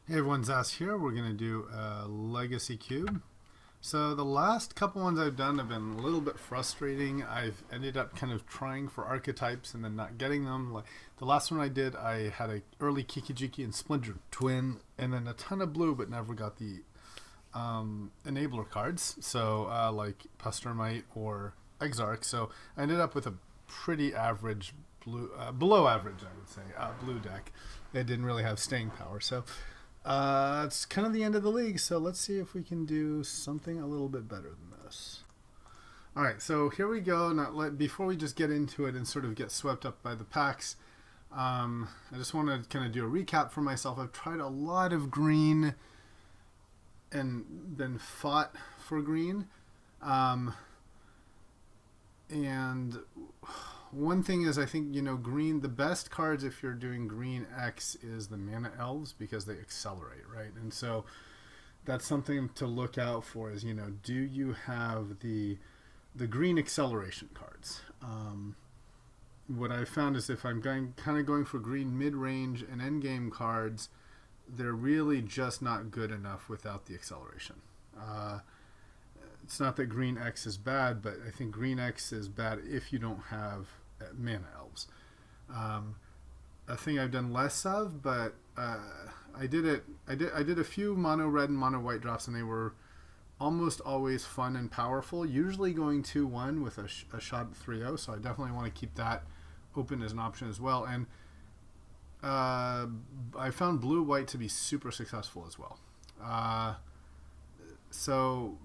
Hey everyone, Zas here. We're going to do a legacy cube. So the last couple ones I've done have been a little bit frustrating. I've ended up kind of trying for archetypes and then not getting them. Like the last one I did, I had a early Kikijiki and Splinter Twin and then a ton of blue, but never got the enabler cards. So like Pastormite or Exarch. So I ended up with a pretty average blue, below average I would say, blue deck. It didn't really have staying power. So it's kind of the end of the league, so let's see if we can do something a little bit better than this. All right, so here we go. Before we just get into it and sort of get swept up by the packs, I just want to kind of do a recap for myself. I've tried a lot of green and then fought for green. And one thing is, I think, green, the best cards if you're doing green X is the mana elves because they accelerate, right? And so that's something to look out for is, do you have the green acceleration cards? What I found is if I'm kind of going for green mid-range and endgame cards, they're really just not good enough without the acceleration. It's not that green X is bad, but I think green X is bad if you don't have mana elves. A thing I've done less of, but I did a few mono red and mono white drops, and they were almost always fun and powerful. Usually going 2-1 with a shot at 3-0, so I definitely want to keep that open as an option as well. And I found blue white to be super successful as well.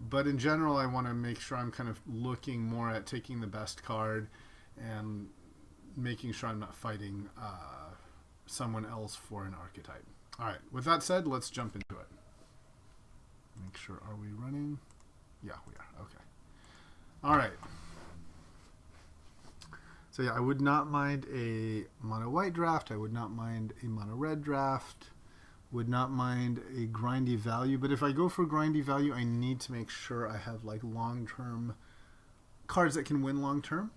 But in general, I want to make sure I'm kind of looking more at taking the best card and making sure I'm not fighting someone else for an archetype. All right, with that said, let's jump into it. Make sure, are we running? Yeah, we are. Okay. All right. So yeah, I would not mind a mono white draft. I would not mind a mono red draft. Would not mind a grindy value, but if I go for grindy value, I need to make sure I have like long-term cards that can win long-term.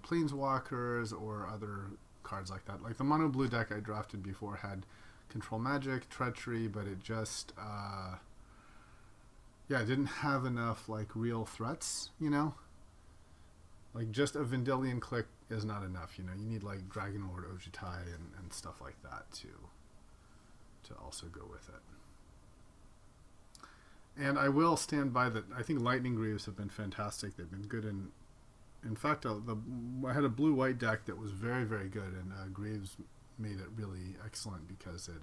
Planeswalkers or other cards like that. Like the mono blue deck I drafted before had control magic, treachery, but it just it didn't have enough like real threats, Like just a Vendilion click is not enough, You need like Dragon Lord Ojutai and stuff like that to also go with it. And I will stand by that. I think Lightning Greaves have been fantastic. They've been good in fact, I had a blue-white deck that was very, very good, and Greaves made it really excellent because it,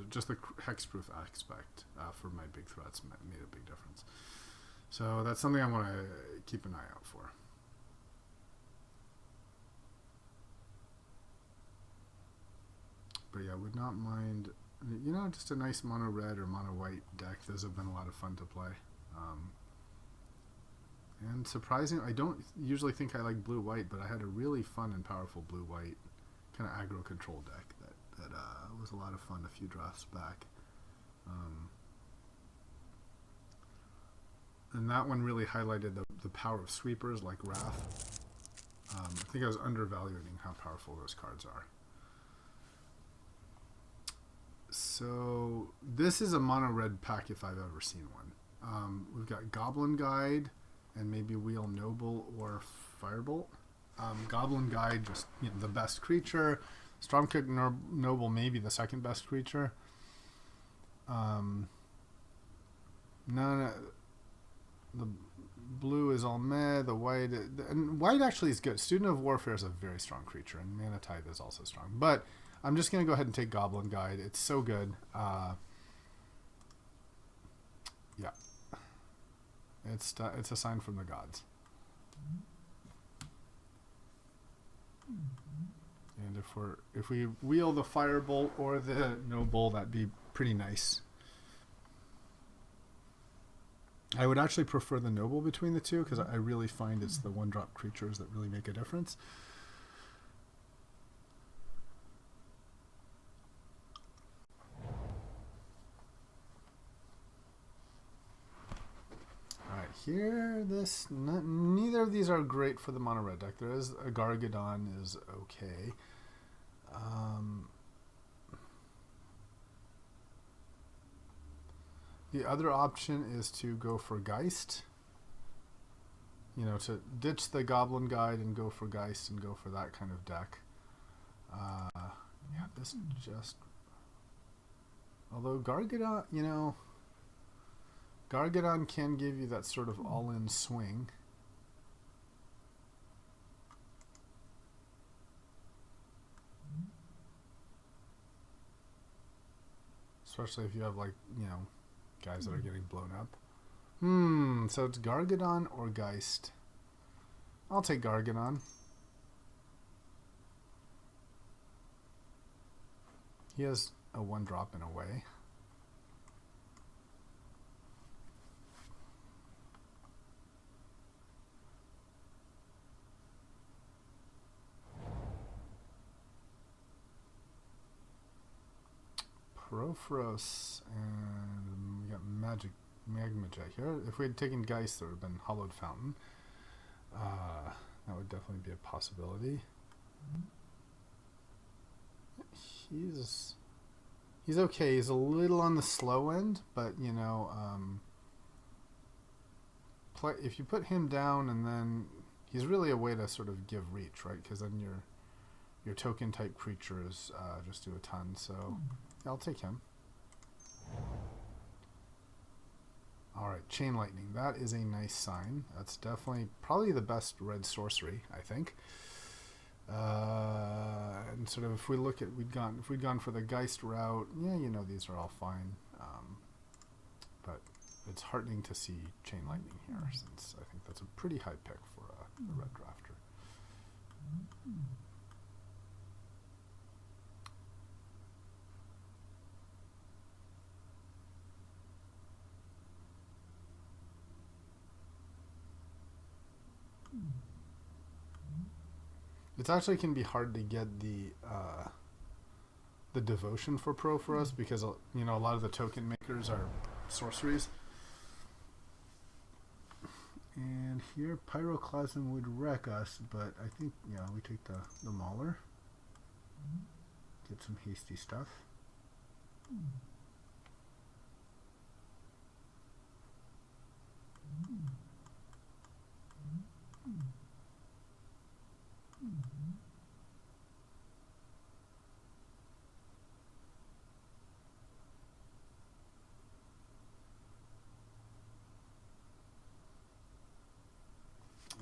just the hexproof aspect for my big threats made a big difference. So that's something I want to keep an eye out for. But yeah, would not mind, just a nice mono red or mono white deck. Those have been a lot of fun to play. And surprising, I don't usually think I like blue white, but I had a really fun and powerful blue white kind of aggro control deck that was a lot of fun a few drafts back. And that one really highlighted the power of sweepers like Wrath. I think I was undervaluing how powerful those cards are. So this is a mono red pack if I've ever seen one. We've got Goblin Guide and maybe Wheel Noble or Firebolt. Goblin Guide, just the best creature. Stormkick Noble, maybe the second best creature. The blue is all meh. The white, and white actually is good. Student of Warfare is a very strong creature, and Mana Tithe is also strong. But I'm just going to go ahead and take Goblin Guide. It's so good. It's a sign from the gods. And if we wheel the Firebolt or the Noble, that'd be pretty nice. I would actually prefer the Noble between the two because I really find it's the one-drop creatures that really make a difference. Here, neither of these are great for the mono red deck. There is a Gargadon is okay. The other option is to go for Geist. You know, to ditch the Goblin Guide and go for Geist and go for that kind of deck. Yeah, this just... Although Gargadon, you know... Gargadon can give you that sort of all-in swing. Especially if you have, like, you know, guys that are getting blown up. So it's Gargadon or Geist. I'll take Gargadon. He has a 1-drop in a way. Perofros, and we got Magma Jet here. If we had taken Geist, there would have been Hollowed Fountain. That would definitely be a possibility. He's okay. He's a little on the slow end, but you know, if you put him down, and then he's really a way to sort of give reach, right? Because then your token type creatures just do a ton. So I'll take him. Alright, Chain Lightning. That is a nice sign. That's definitely probably the best red sorcery, I think. And sort of if we look at if we'd gone for the Geist route, yeah, you know, these are all fine. But it's heartening to see Chain Lightning here, since I think that's a pretty high pick for a red drafter. It actually can be hard to get the devotion for Pro for us, because you know, a lot of the token makers are sorceries. And here Pyroclasm would wreck us, but I think, yeah, we take the Mauler. Get some hasty stuff.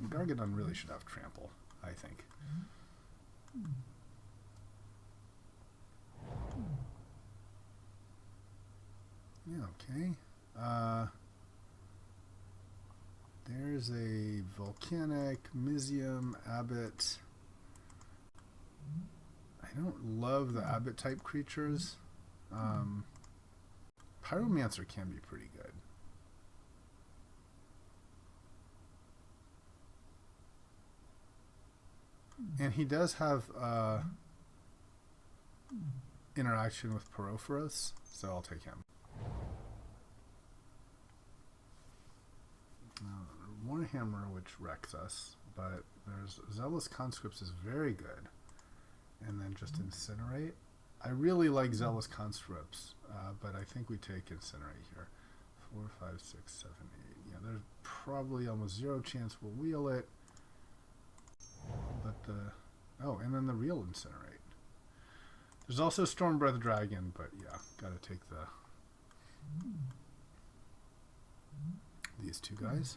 Gargadon really should have trample, I think. Yeah, okay. There's a Volcanic, Mizium, Abbot. I don't love the Abbot type creatures. Pyromancer can be pretty good. And he does have interaction with Perofros, so I'll take him. Warhammer, which wrecks us, but there's Zealous Conscripts is very good. And then just Incinerate. I really like Zealous Conscripts, but I think we take Incinerate here. 4, 5, 6, 7, 8. Yeah, there's probably almost zero chance we'll wheel it. But and then the real Incinerate. There's also Stormbreath Dragon, but yeah, gotta take these two guys.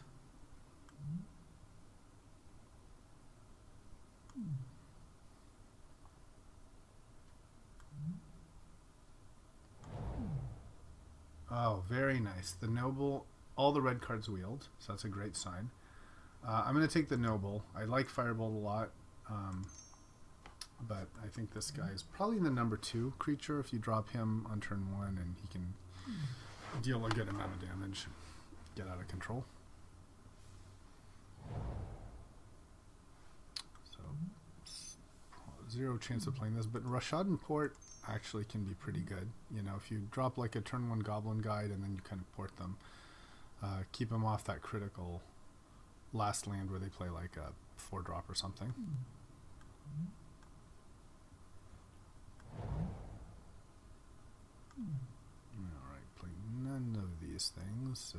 Oh, very nice. The Noble, all the red cards wheeled, so that's a great sign. I'm going to take the Noble. I like Firebolt a lot, but I think this guy is probably the number 2 creature. If you drop him on turn 1, and he can deal a good amount of damage, get out of control. So, zero chance of playing this, but Rashadan Port actually can be pretty good. You know, if you drop like a turn 1 Goblin Guide and then you kind of port them, keep them off that critical last land where they play like a 4-drop or something. Alright, play none of these those things, so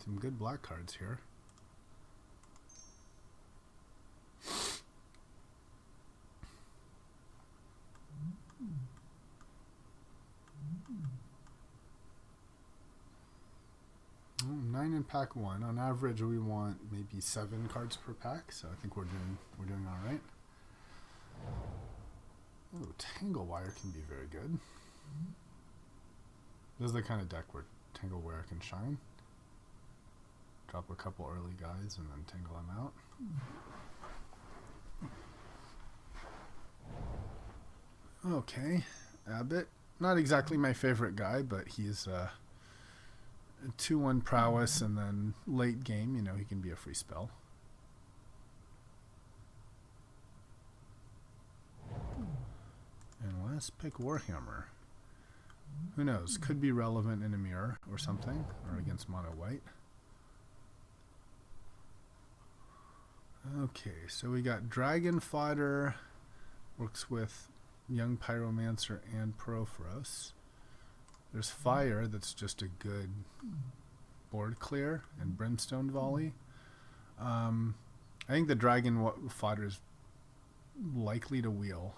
some good black cards here. Well, 9 in pack 1. On average, we want maybe 7 cards per pack, so I think we're doing all right. Oh, Tangle Wire can be very good. This is the kind of deck where Tangle Wire can shine. Drop a couple early guys and then tangle them out. Okay, Abbott. Not exactly my favorite guy, but he's 2-1 prowess, and then late game, you know, he can be a free spell. And last pick, Warhammer. Who knows? Could be relevant in a mirror or something, or against mono white. Okay, so we got Dragon Fodder, works with Young Pyromancer and Profros. There's Fire, that's just a good board clear, and Brimstone Volley. I think the Dragon Fodder is likely to wheel.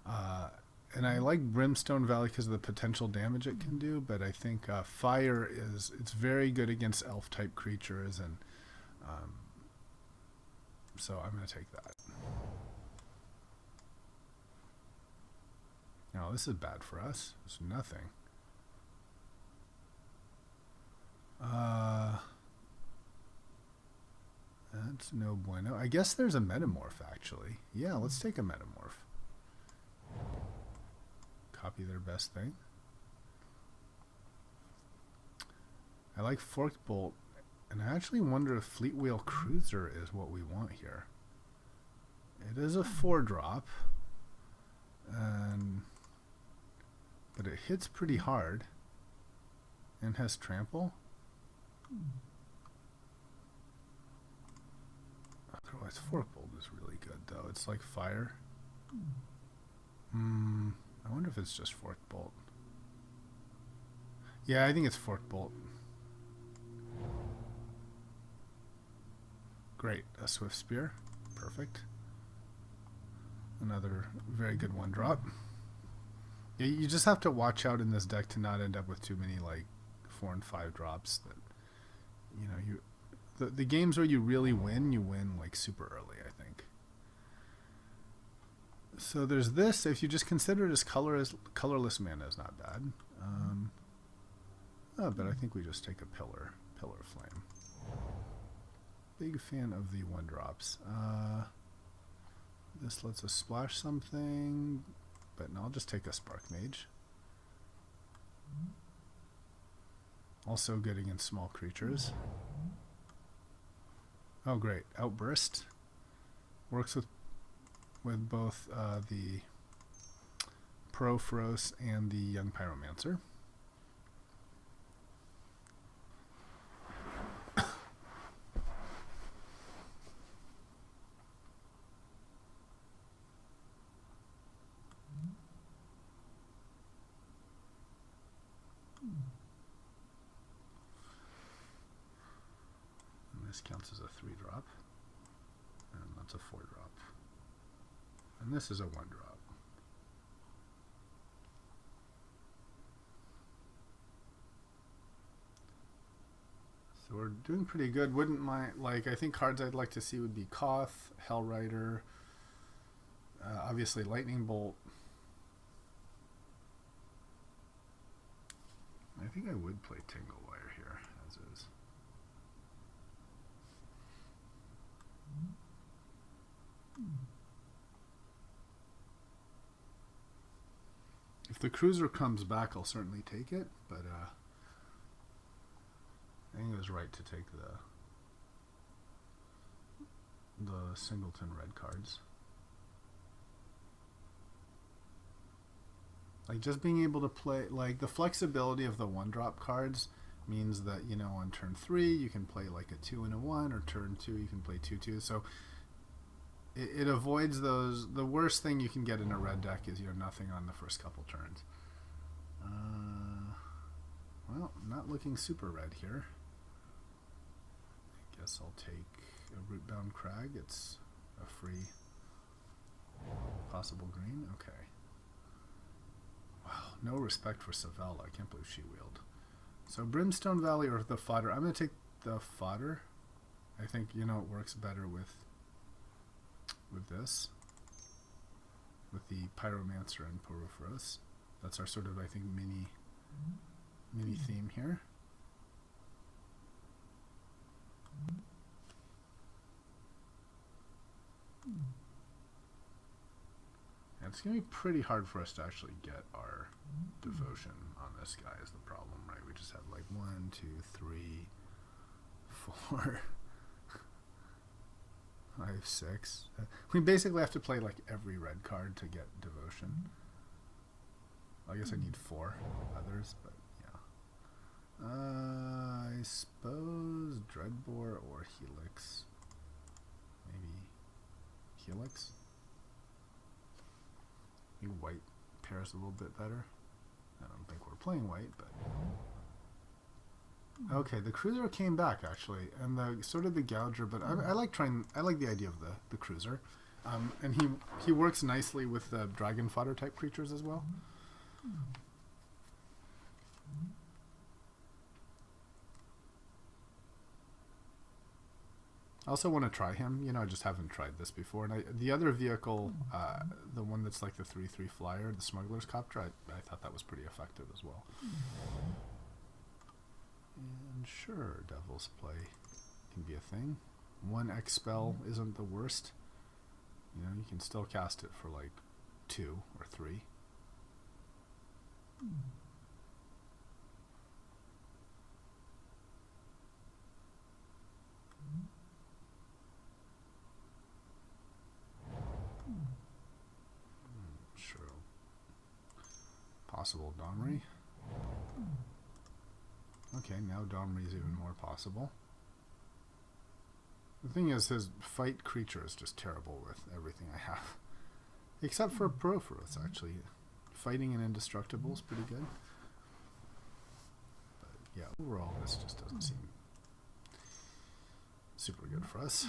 And I like Brimstone Valley because of the potential damage it can do, but I think Fire it's very good against elf-type creatures, and so I'm going to take that. No, this is bad for us. It's nothing. That's no bueno. I guess there's a Metamorph, actually. Yeah, let's take a Metamorph. Copy their best thing. I like Forked Bolt, and I actually wonder if Fleetwheel Cruiser is what we want here. It is a 4-drop, but it hits pretty hard and has trample. Otherwise, Forked Bolt is really good, though. It's like Fire. I wonder if it's just Forked Bolt. Yeah, I think it's Forked Bolt. Great, a Swift Spear, perfect. Another very good 1-drop. Yeah, you just have to watch out in this deck to not end up with too many like 4 and 5 drops. That, you know, the games where you really win, you win like super early, I think. So there's this. If you just consider it as colorless mana is not bad. But I think we just take a Pillar Flame. Big fan of the 1-drops. This lets us splash something, but no, I'll just take a Spark Mage. Also good against small creatures. Oh great, Outburst. Works with both the Profros and the Young Pyromancer. This counts as a 3-drop, and that's a 4-drop, and this is a 1-drop. So we're doing pretty good. Wouldn't mind, like, I think cards I'd like to see would be Koth, Hellrider, obviously Lightning Bolt. I think I would play Tangle Wire here, as is. If the Cruiser comes back, I'll certainly take it, but I think it was right to take the singleton red cards. Like just being able to play, like the flexibility of the 1-drop cards means that, you know, on turn 3 you can play like a 2 and a 1, or turn 2 you can play 2/2. So it avoids those. The worst thing you can get in a red deck is you have nothing on the first couple turns. Well, not looking super red here. I guess I'll take a Rootbound Crag. It's a free possible green. Okay. Wow, no respect for Savella. I can't believe she wheeled. So Brimstone Valley or the fodder. I'm going to take the fodder. I think, you know, it works better with this. With the Pyromancer and Porophros. That's our sort of, I think, mini theme here. And it's going to be pretty hard for us to actually get our devotion on this guy is the problem, right? We just have like 1, 2, 3, 4, 5, 6. We basically have to play like every red card to get devotion. I guess I need 4 others, but yeah. I suppose Dreadbore or Helix. Maybe Helix. I think white pairs a little bit better. I don't think we're playing white, but okay. The cruiser came back actually, and the sort of the gouger. But I like trying. I like the idea of the cruiser, and he works nicely with the dragon fodder type creatures as well. I also want to try him. You know, I just haven't tried this before. And the other vehicle, the one that's like the 3/3 flyer, the Smuggler's Copter, I thought that was pretty effective as well. And sure, Devil's Play can be a thing. 1 X spell isn't the worst. You know, you can still cast it for like 2 or 3. Sure. Possible Domri. Okay, now Domri is even more possible. The thing is, his fight creature is just terrible with everything I have. Except for Porophros, actually. Fighting an Indestructible is pretty good. But yeah, overall, this just doesn't seem super good for us.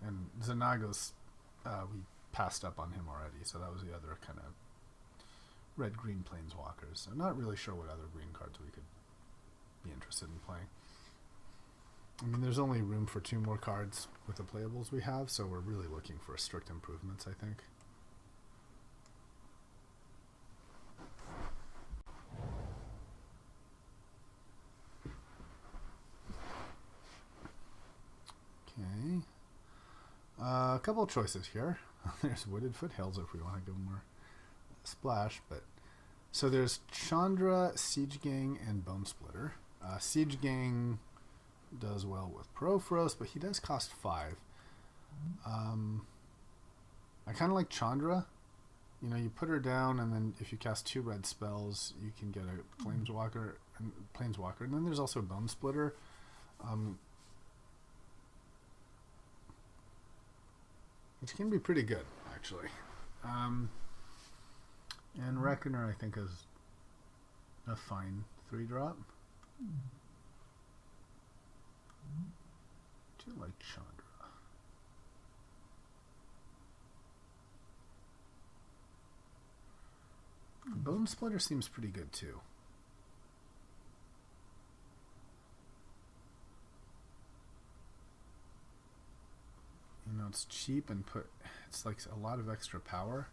And Zanagos, we passed up on him already, so that was the other kind of red-green planeswalkers. So not really sure what other green cards we could be interested in playing. I mean, there's only room for 2 more cards with the playables we have, so we're really looking for strict improvements, I think. Okay. A couple of choices here. There's Wooded Foothills if we want to go more splash, but so there's Chandra, Siege Gang, and Bone Splitter. Siege Gang does well with Porophros, but he does cost 5. I kind of like Chandra. You know, you put her down, and then if you cast 2 red spells, you can get a Planeswalker, and then there's also Bone Splitter. Which can be pretty good, actually. And Reckoner, I think, is a fine 3-drop. Do you like Chandra? Bone Splitter seems pretty good, too. You know, it's cheap and it's like a lot of extra power.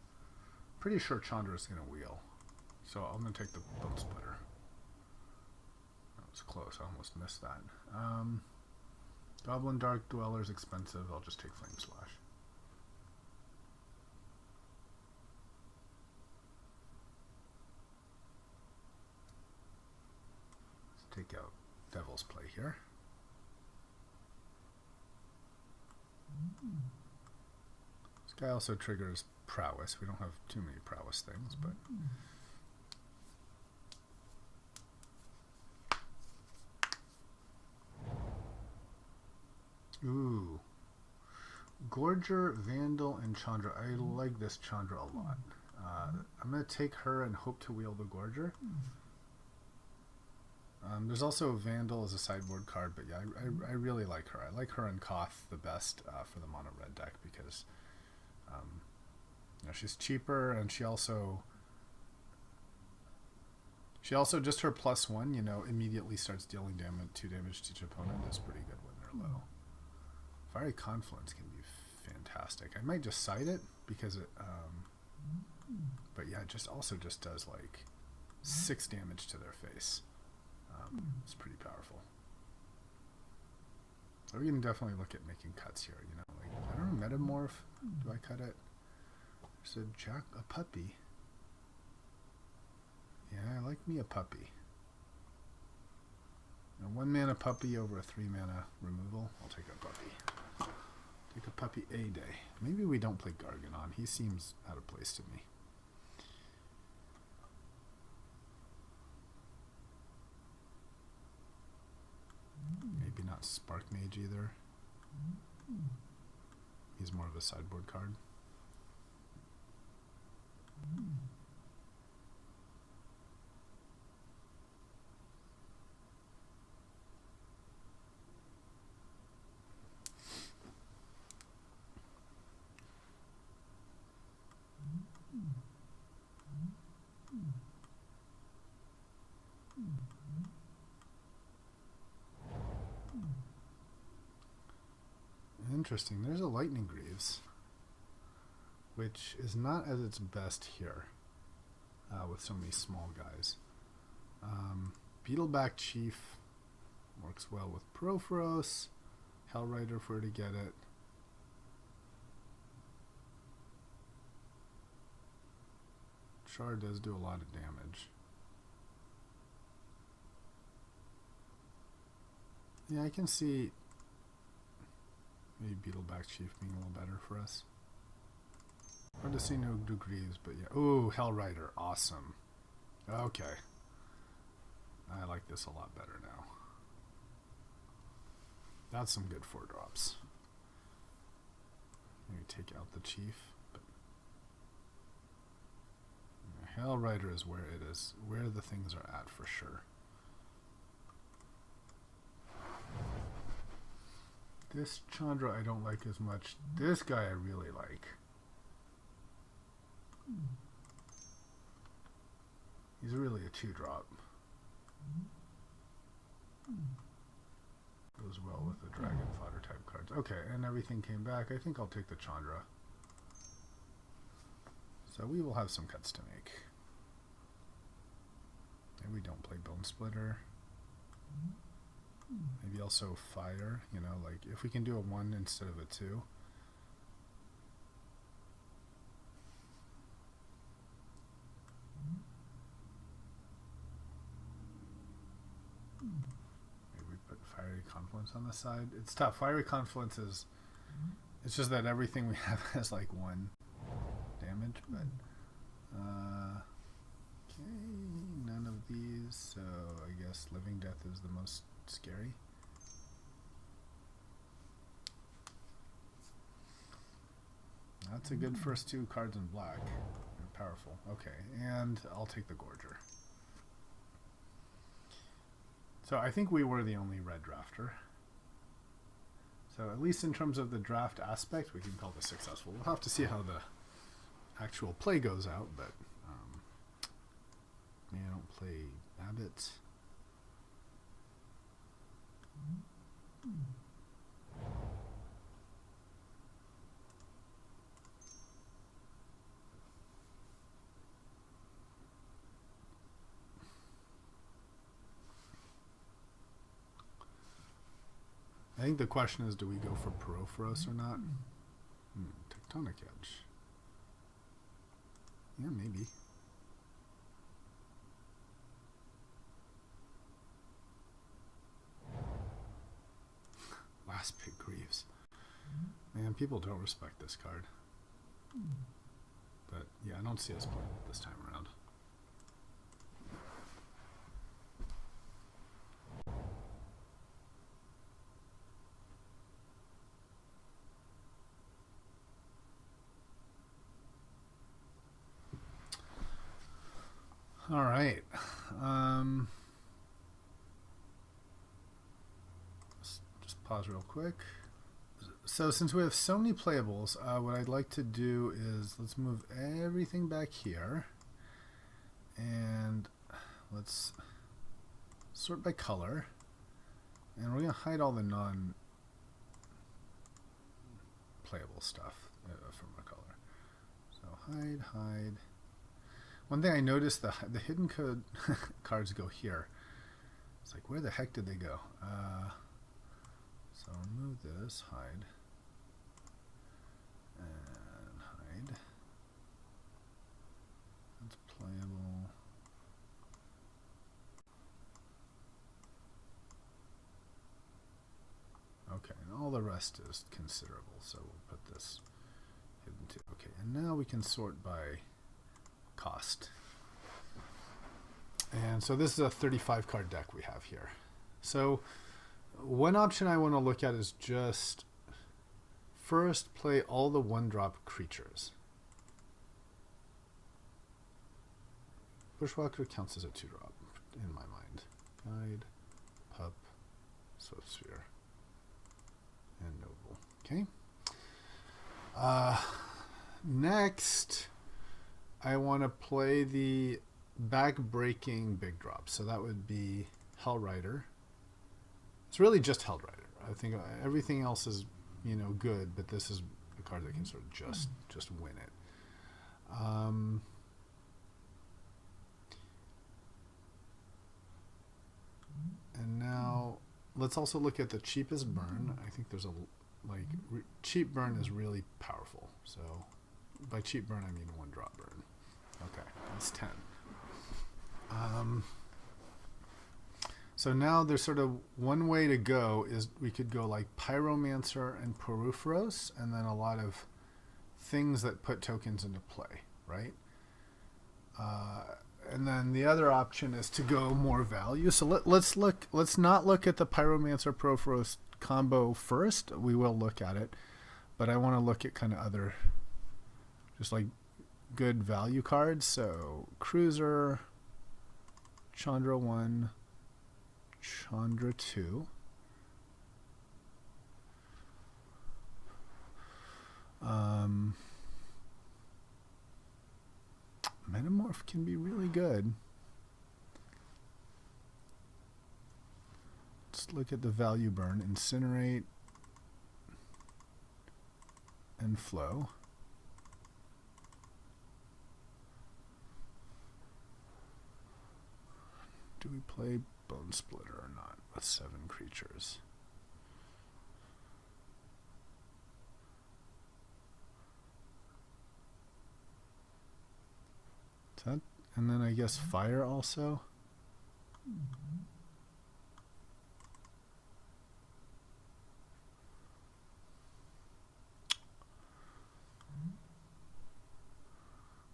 Pretty sure Chandra is going to wheel. So I'm going to take the Bone Splitter. That was close. I almost missed that. Goblin Dark Dweller's expensive. I'll just take Flame Slash. Let's take out devil's play here. This guy also triggers prowess. We don't have too many prowess things, but ooh. Gorger, Vandal, and Chandra. I like this Chandra a lot. I'm going to take her and hope to wheel the Gorger. There's also Vandal as a sideboard card, but yeah, I really like her. I like her and Koth the best for the mono red deck because you know, she's cheaper, and she also just her +1, you know, immediately starts dealing 2 damage to each opponent. Is pretty good when they're low. Fiery Confluence can be fantastic. I might just side it because it, but yeah, it just does like 6 damage to their face. It's pretty powerful. So we can definitely look at making cuts here. You know, like I don't know, Metamorph. Do I cut it? There's a puppy. Yeah, I like me a puppy. A 1 mana puppy over a 3 mana removal. I'll take a puppy. Take a puppy a day. Maybe we don't play Garganon. He seems out of place to me. Maybe not Spark Mage either. He's more of a sideboard card. Interesting. There's a Lightning Greaves, which is not at its best here with so many small guys. Beetleback Chief works well with Proforos. Hellrider if we're to get it. Char does do a lot of damage. Yeah, I can see maybe Beetleback Chief being a little better for us. Hard to see no degrees, but yeah. Ooh, Hellrider, awesome. Okay. I like this a lot better now. That's some good 4-drops. Maybe take out the Chief. But yeah, Hellrider is where it is, where the things are at for sure. This Chandra I don't like as much. This guy I really like. He's really a 2-drop. Goes well with the Dragon Fodder type cards. Okay, and everything came back. I think I'll take the Chandra. So we will have some cuts to make. Maybe we don't play Bone Splitter. Maybe also Fire, you know, like if we can do a 1 instead of a 2. Maybe we put Fiery Confluence on the side. It's tough. Fiery Confluence is, it's just that everything we have has like 1 damage, but okay, none of these, so I guess Living Death is the most scary. That's a good first 2 cards in black. They're powerful. Okay, and I'll take the Gorger. So I think we were the only red drafter. So at least in terms of the draft aspect, we can call this successful. We'll have to see how the actual play goes out, but maybe I don't play Abbott. I think the question is, do we go for Proforos or not? Tectonic Edge. Yeah, maybe. people don't respect this card. But yeah, I don't see us playing it this time around. All right. Just pause real quick. So since we have so many playables, what I'd like to do is let's move everything back here. And let's sort by color. And we're going to hide all the non-playable stuff from our color. So hide. One thing I noticed, the hidden code cards go here. It's like, where the heck did they go? So remove this, hide, and hide. That's playable. Okay, and all the rest is considerable, so we'll put this hidden too. Okay, and now we can sort by cost. And so this is a 35 card deck we have here. So one option I want to look at is just first play all the 1-drop creatures. Bushwhacker counts as a 2-drop in my mind. Guide, Pup, Swiftsphere, and Noble. Okay. Next, I want to play the back-breaking big drop. So that would be Hellrider. It's really just Hellrider. I think everything else is, good, but this is a card that can sort of just win it. And now let's also look at the cheapest burn. I think there's cheap burn is really powerful. So by cheap burn, I mean 1-drop burn. Okay, that's 10. So now there's sort of one way to go is we could go like Pyromancer and Porphyros, and then a lot of things that put tokens into play, right? And then the other option is to go more value. So let's not look at the Pyromancer Porphyros combo first. We will look at it, but I want to look at kind of other, just like good value cards. So Cruiser, Chandra 1, Chandra 2. Metamorph can be really good. Let's look at the value burn. Incinerate and Flow. Do we play Bone Splitter or not with 7 creatures? That, and then I guess Fire also.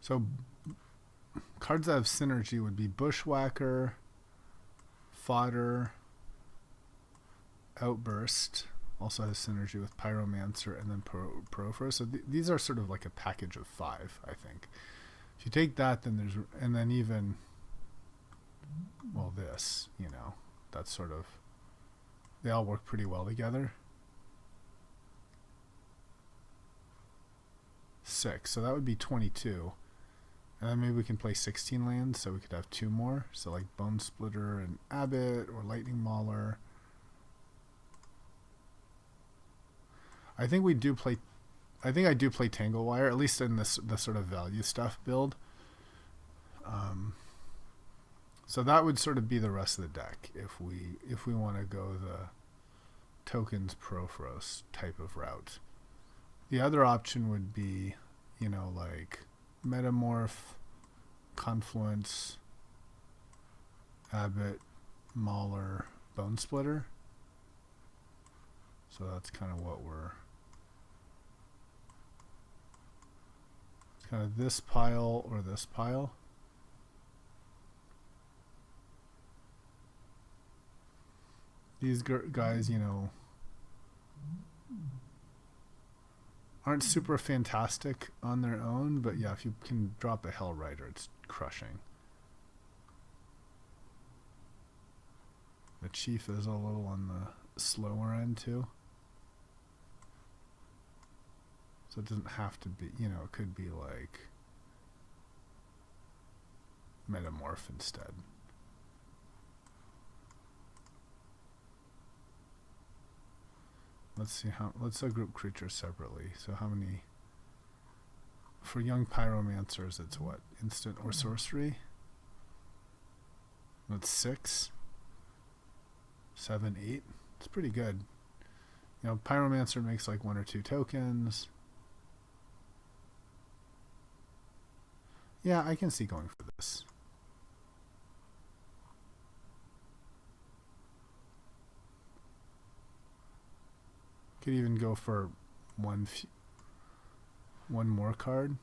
So cards that have synergy would be Bushwhacker, Fodder, Outburst, also has synergy with Pyromancer, and then Porphyros. So these are sort of like a package of 5, I think. If you take that, then there's, and then even, well, this, that's sort of, they all work pretty well together. 6, so that would be 22. And then maybe we can play 16 lands, so we could have 2 more. So like Bone Splitter and Abbot, or Lightning Mauler. I think I do play Tanglewire, at least in the sort of value stuff build. So that would sort of be the rest of the deck if we want to go the tokens Porphyros type of route. The other option would be, like Metamorph, Confluence, Abbot, Mauler, Bone Splitter. So that's kind of what we're kind of this pile or this pile. These guys, you know, aren't super fantastic on their own, but yeah, if you can drop a Hell Rider, it's crushing. The Chief is a little on the slower end too. So it doesn't have to be, you know, it could be like Metamorph instead. Let's see how, let's group creatures separately. So how many, for young pyromancers, it's what? Instant or sorcery? That's 6, 7, 8. It's pretty good. You know, pyromancer makes like 1 or 2 tokens. Yeah, I can see going for this. Could even go for one more card.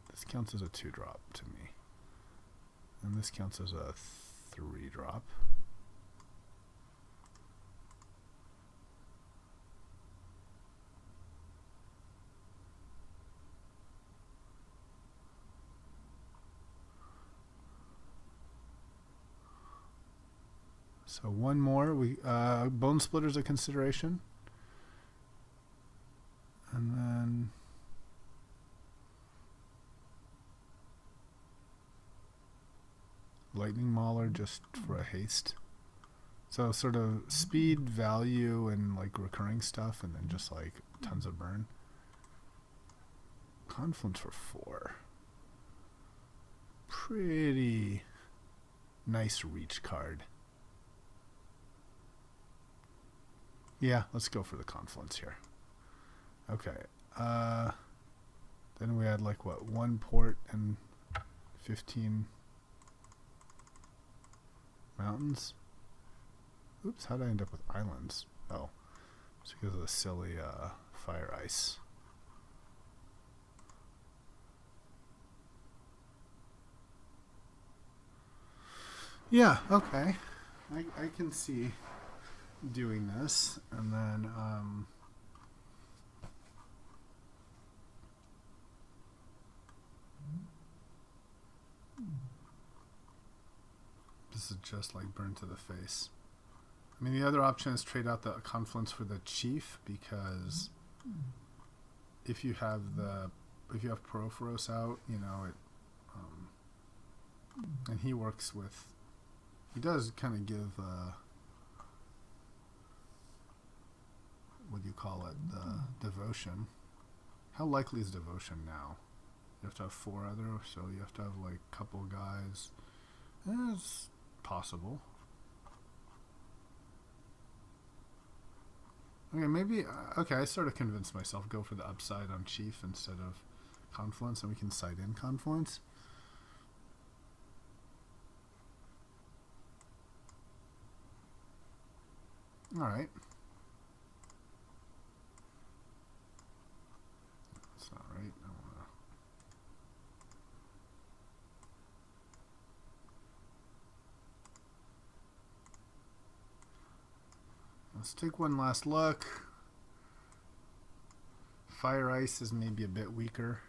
This counts as a 2-drop to me. And this counts as a 3-drop. So one more. Bone Splitter's a consideration. And then Lightning Mauler just for a haste. So sort of speed, value, and like recurring stuff, and then just like tons of burn. Confluence for 4. Pretty nice reach card. Yeah, let's go for the Confluence here. Okay. Then we had like what, 1 port and 15 mountains. Oops, how did I end up with islands? Oh, it's because of the silly fire ice. Yeah, okay. I can see doing this, and then this is just like burn to the face. I mean, the other option is trade out the Confluence for the Chief, because if you have Porphyros out, you know it, and he works with, he does kind of give what do you call it, the devotion. How likely is devotion now? You have to have 4 other, so you have to have like a couple guys. It's possible. Okay, maybe, okay, I sort of convinced myself, go for the upside on Chief instead of Confluence, and we can side in Confluence. Alright. That's not right. I wanna... Let's take one last look. Fire Ice is maybe a bit weaker.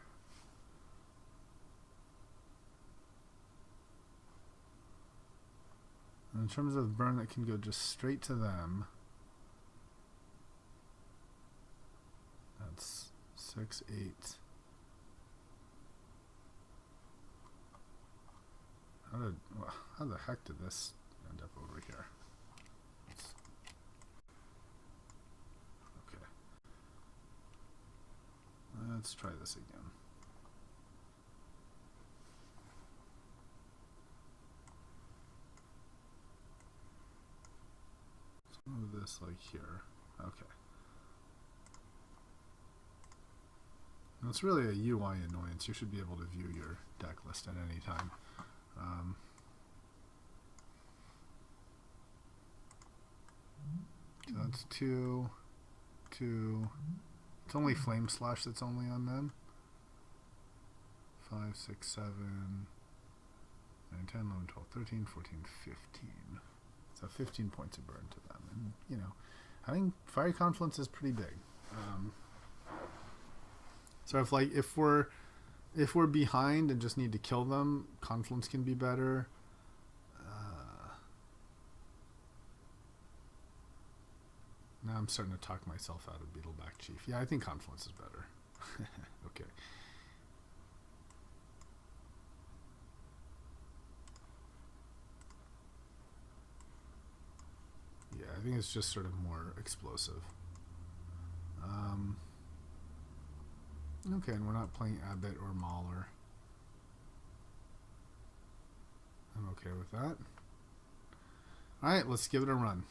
And in terms of burn that can go just straight to them, that's 6, 8. How the heck did this end up over here? Okay. Let's try this again. Let's move this like here. Okay. And it's really a UI annoyance. You should be able to view your deck list at any time. So that's 2, 2. It's only Flame Slash that's only on them. 5, 6, 7, 9, 10, 11, 12, 13, 14, 15. So 15 points of burn to them. And, you know, I think Fiery Confluence is pretty big. So if we're behind and just need to kill them, Confluence can be better. Now I'm starting to talk myself out of Beetleback Chief. Yeah, I think Confluence is better. Okay. Yeah, I think it's just sort of more explosive. Okay, and we're not playing Abbott or Mahler. I'm okay with that. Alright, let's give it a run.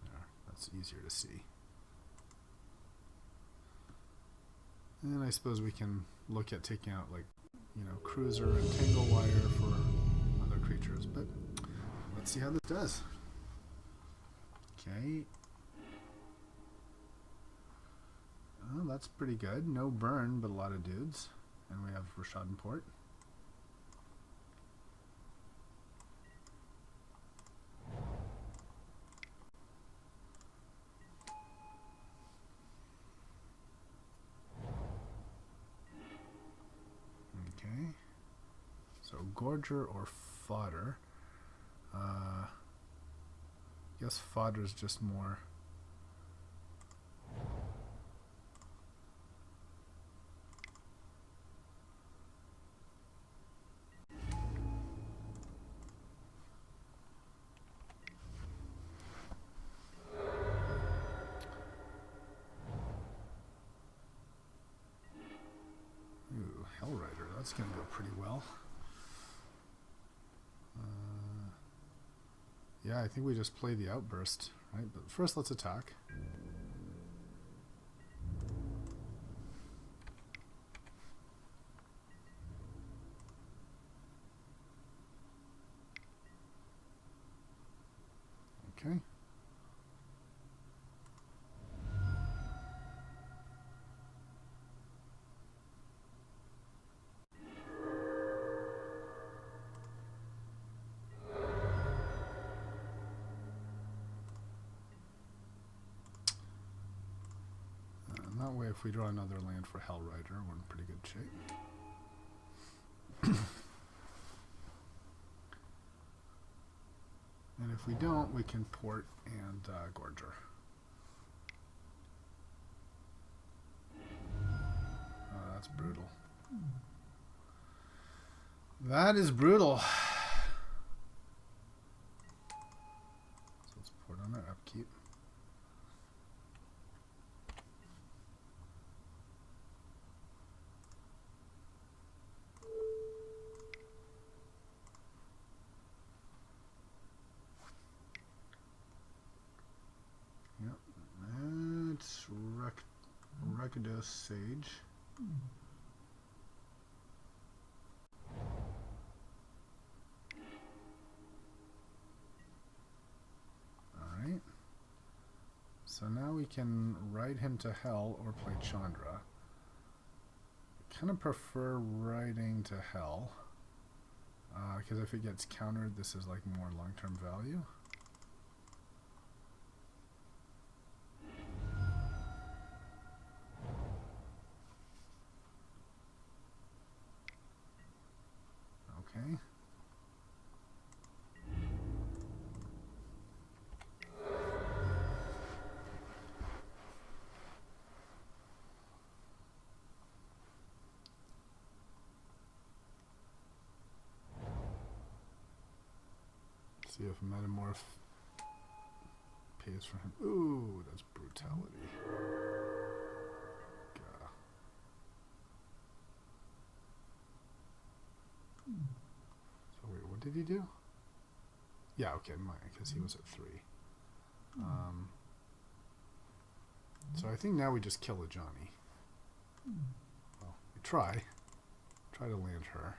There, that's easier to see. And I suppose we can look at taking out, like, you know, Cruiser and Tangle Wire for other creatures, but let's see how this does. Okay. Oh, that's pretty good. No burn, but a lot of dudes. And we have Rashad and Port. Okay. So Gorger or Fodder. I guess Fodder's just more. Ooh, Hellrider. That's going to go pretty well. Yeah, I think we just play the Outburst, right? But first, let's attack. Okay. That way, if we draw another land for Hellrider, we're in pretty good shape. And if we don't, we can Port and Gorger. Oh, that's brutal. That is brutal. So let's Port on our upkeep. Yep, that's Rakdos Sage. Alright. So now we can ride him to hell or play Chandra. I kind of prefer riding to hell. Because if it gets countered, this is like more long-term value. Okay. See if Metamorph pays for him. Ooh, that's brutality. God. So wait, what did he do? Yeah, okay, mine, because he was at 3. So I think now we just kill a Johnny. Well, we try to land her.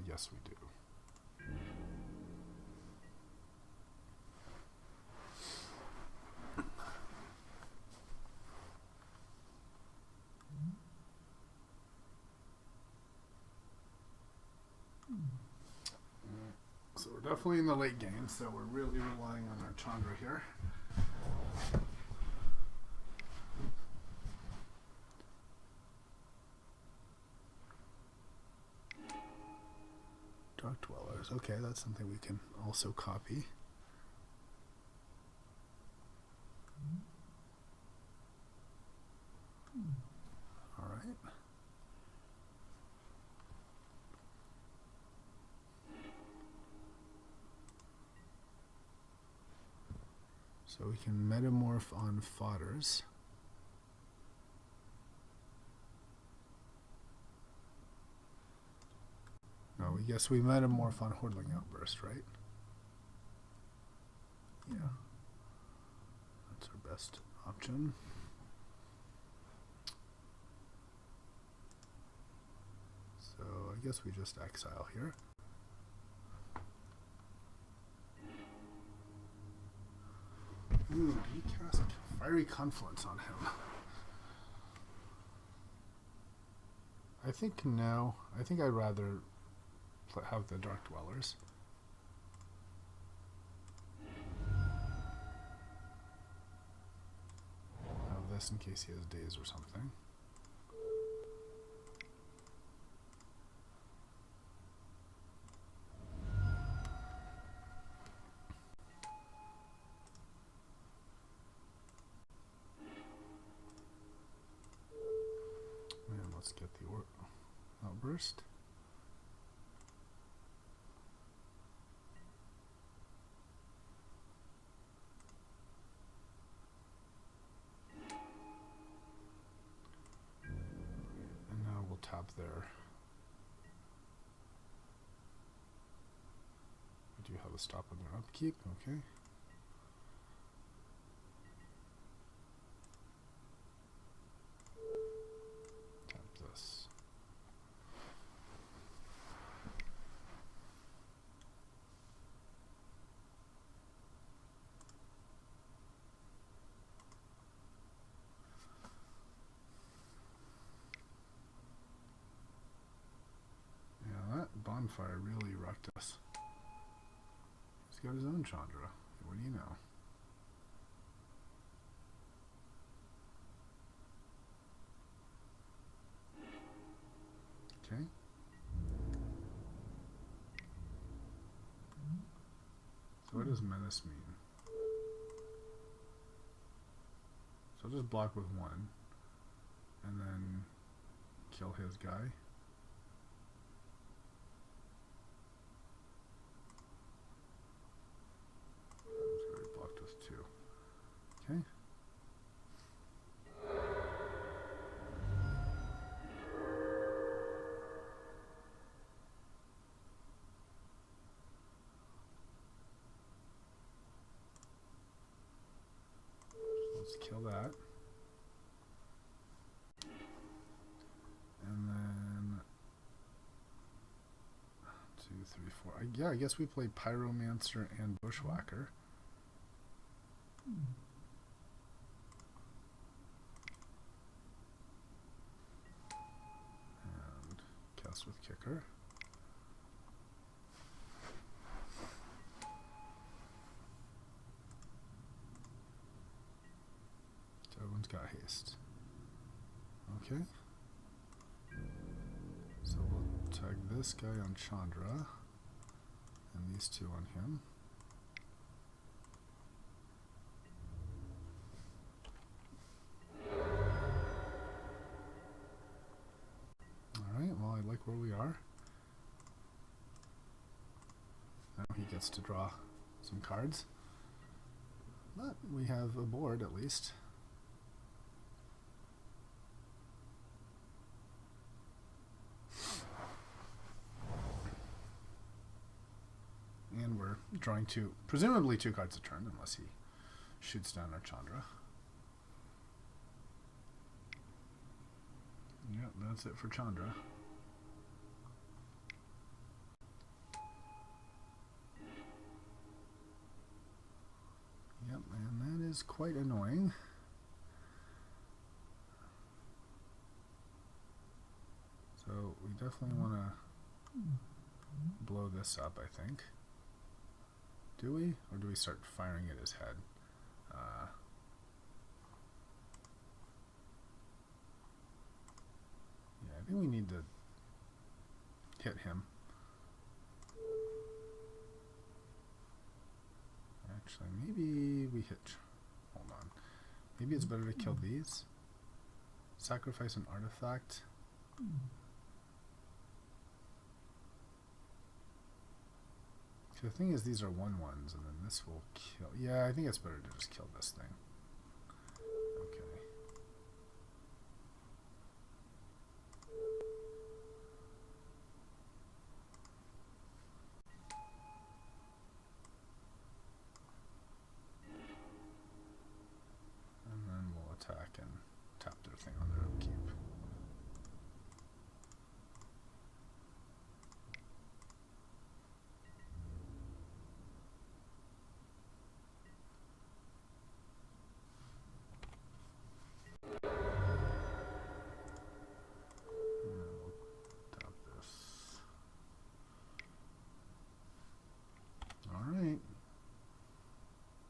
Yes, we do. So we're definitely in the late game, so we're really relying on our Chandra here. Dark Dwellers. Okay, that's something we can also copy. All right. So we can metamorph on fodders. No, we guess we metamorph on Hordling Outburst, right? Yeah. That's our best option. So I guess we just exile here. Ooh, he cast Fiery Confluence on him. I think no. I think I'd rather have the Dark Dwellers. Have this in case he has days or something. And let's get the Outburst. And now we'll tap there. We do have a stop on their upkeep, okay. Tap this. Yeah, that bonfire really wrecked us. He's got his own Chandra. What do you know? Okay. So what does menace mean? So I'll just block with one and then kill his guy. He's already blocked with two. Okay. Let's kill that. And then 2, 3, 4. Yeah, I guess we played Pyromancer and Bushwhacker. And cast with Kicker. So everyone's got haste. Okay. So we'll tag this guy on Chandra and these two on him. Alright, well, I like where we are. Now he gets to draw some cards. But we have a board at least. And we're drawing presumably two cards a turn, unless he shoots down our Chandra. Yep, that's it for Chandra. is quite annoying. So we definitely want to blow this up, I think. Do we? Or do we start firing at his head? Yeah, I think we need to hit him. Actually, maybe we hit... Hold on. Maybe it's better to kill these. Sacrifice an artifact. The thing is, these are 1/1s, and then this will kill... Yeah, I think it's better to just kill this thing. Okay. And then we'll attack and tap their thing on their upkeep. Alright.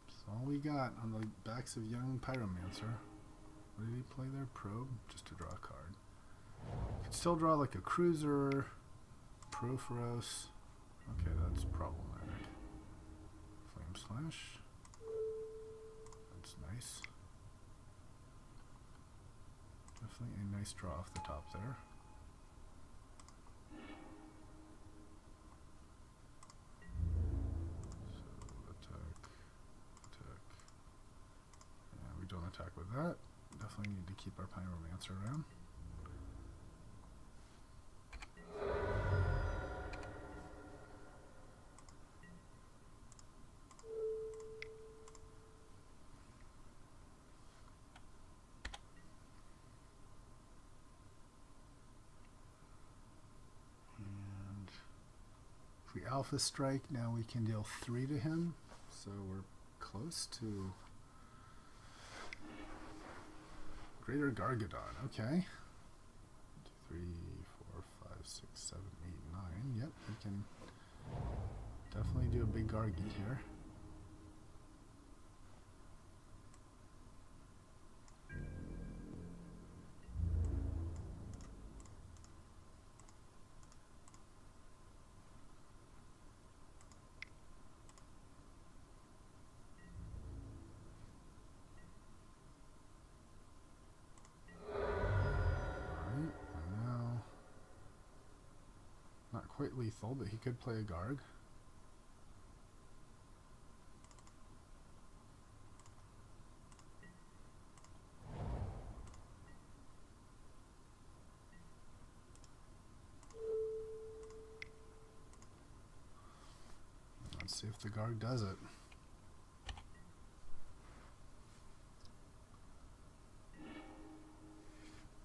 That's all we got on the backs of Young Pyromancer. What did he play there? Probe? Just to draw a card. Could still draw like a cruiser. Proforos. Okay, that's problematic. Flame Slash. That's nice. Definitely a nice draw off the top there. Don't attack with that. Definitely need to keep our Pyromancer around. And if we Alpha Strike, now we can deal 3 to him. So we're close to Greater Gargadon, okay. 1, 2, 3, 4, 5, 6, 7, 8, 9. Yep, we can definitely do a big Gargi here. Not quite lethal, but he could play a Garg. Let's see if the Garg does it.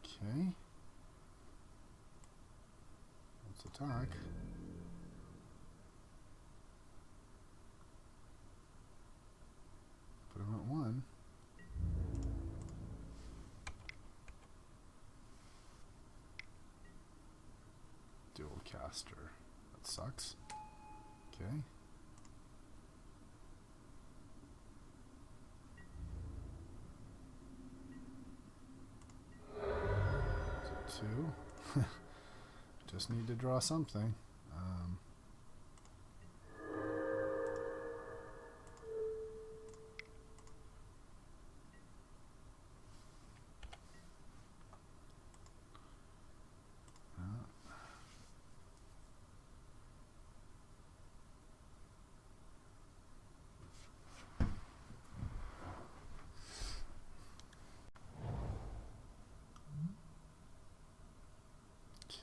Okay. Let's attack. Put him at 1. Dual caster. That sucks. Okay. So 2. Just need to draw something.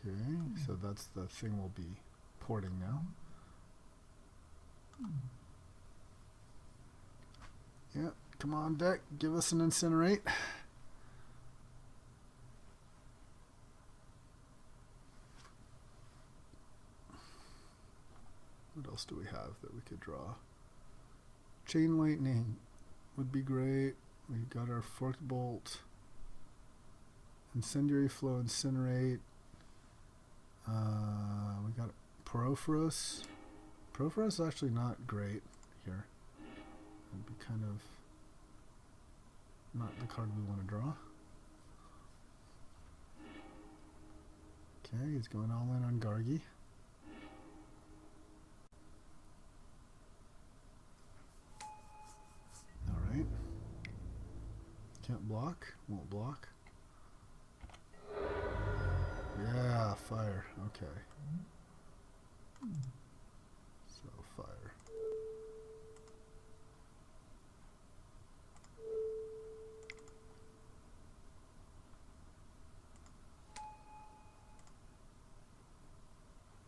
Okay, so that's the thing we'll be porting now. Yeah, come on deck, give us an Incinerate. What else do we have that we could draw? Chain Lightning. would be great. We've got our Forked Bolt. Incendiary Flow, Incinerate. We got Porphyros. Porphyros is actually not great here. It'd be kind of not the card we want to draw. Okay, he's going all in on Gargi. Alright. Can't block, won't block. Yeah, fire. Okay. So, fire.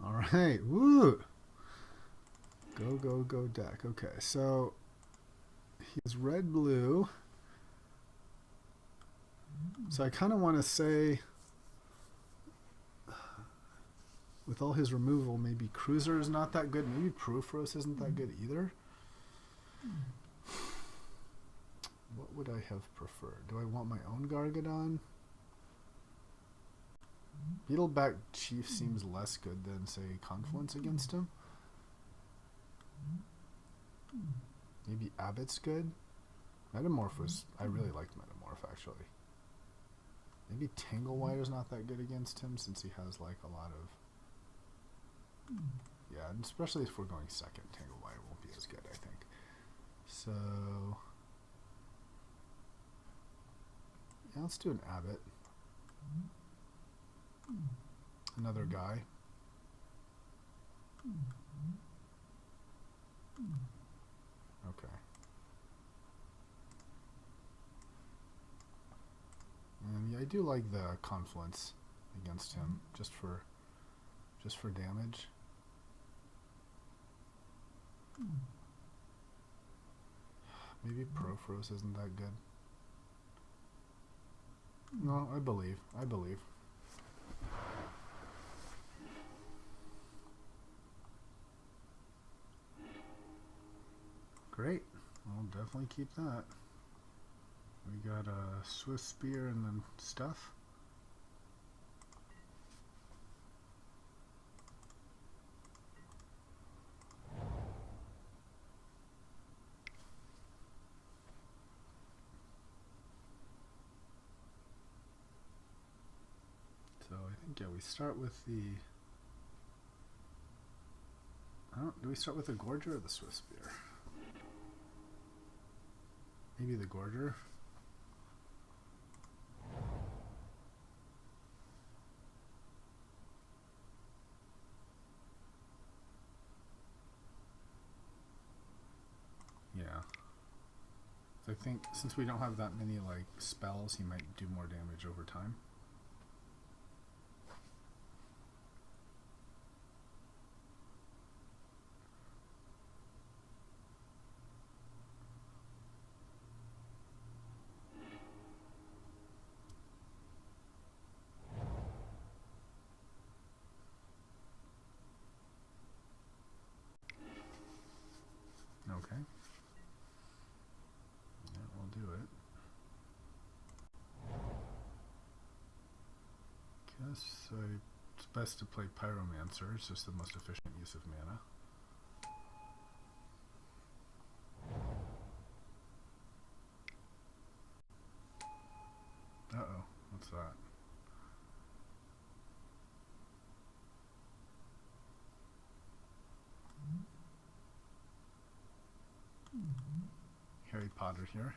Alright, woo! Go deck. Okay, so he's red-blue. So I kind of want to say, with all his removal, maybe Cruiser is not that good. Maybe Porphyros isn't that good either. What would I have preferred? Do I want my own Gargadon? Beetleback Chief seems less good than, say, Confluence against him. Maybe Abbott's good. Metamorph was... I really liked Metamorph, actually. Maybe Tanglewire's not that good against him, since he has, like, a lot of... Yeah, and especially if we're going second, Tanglewire won't be as good, I think. So... Yeah, let's do an Abbott. Another guy. Okay. And yeah, I do like the Confluence against him, just for damage. Maybe Porphyros isn't that good. No, I believe. Great. I'll definitely keep that. We got a Swift Spear and then stuff. So I think, yeah, we start with the... do we start with the Gorger or the Swift Spear? Maybe the Gorger. Yeah. So I think since we don't have that many like spells, he might do more damage over time. Okay. Yeah, we'll do it. Guess it's best to play Pyromancer. It's just the most efficient use of mana. Uh-oh. What's that? Harry Potter here.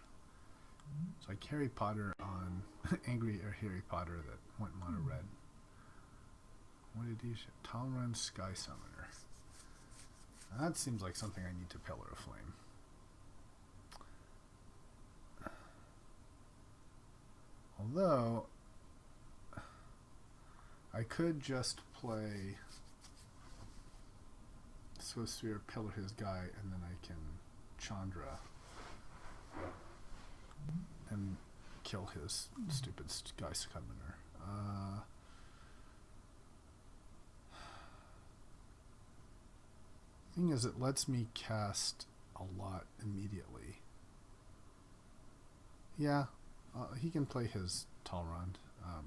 So I carry Potter on Angry Harry Potter that went mono red. What did he show? Talrun Sky Summoner. That seems like something I need to Pillar of Flame. Although I could just play Swift Sphere, Pillar his guy, and then I can Chandra and kill his stupid Sky Summoner. Thing is, it lets me cast a lot immediately. Yeah, he can play his Talrond. I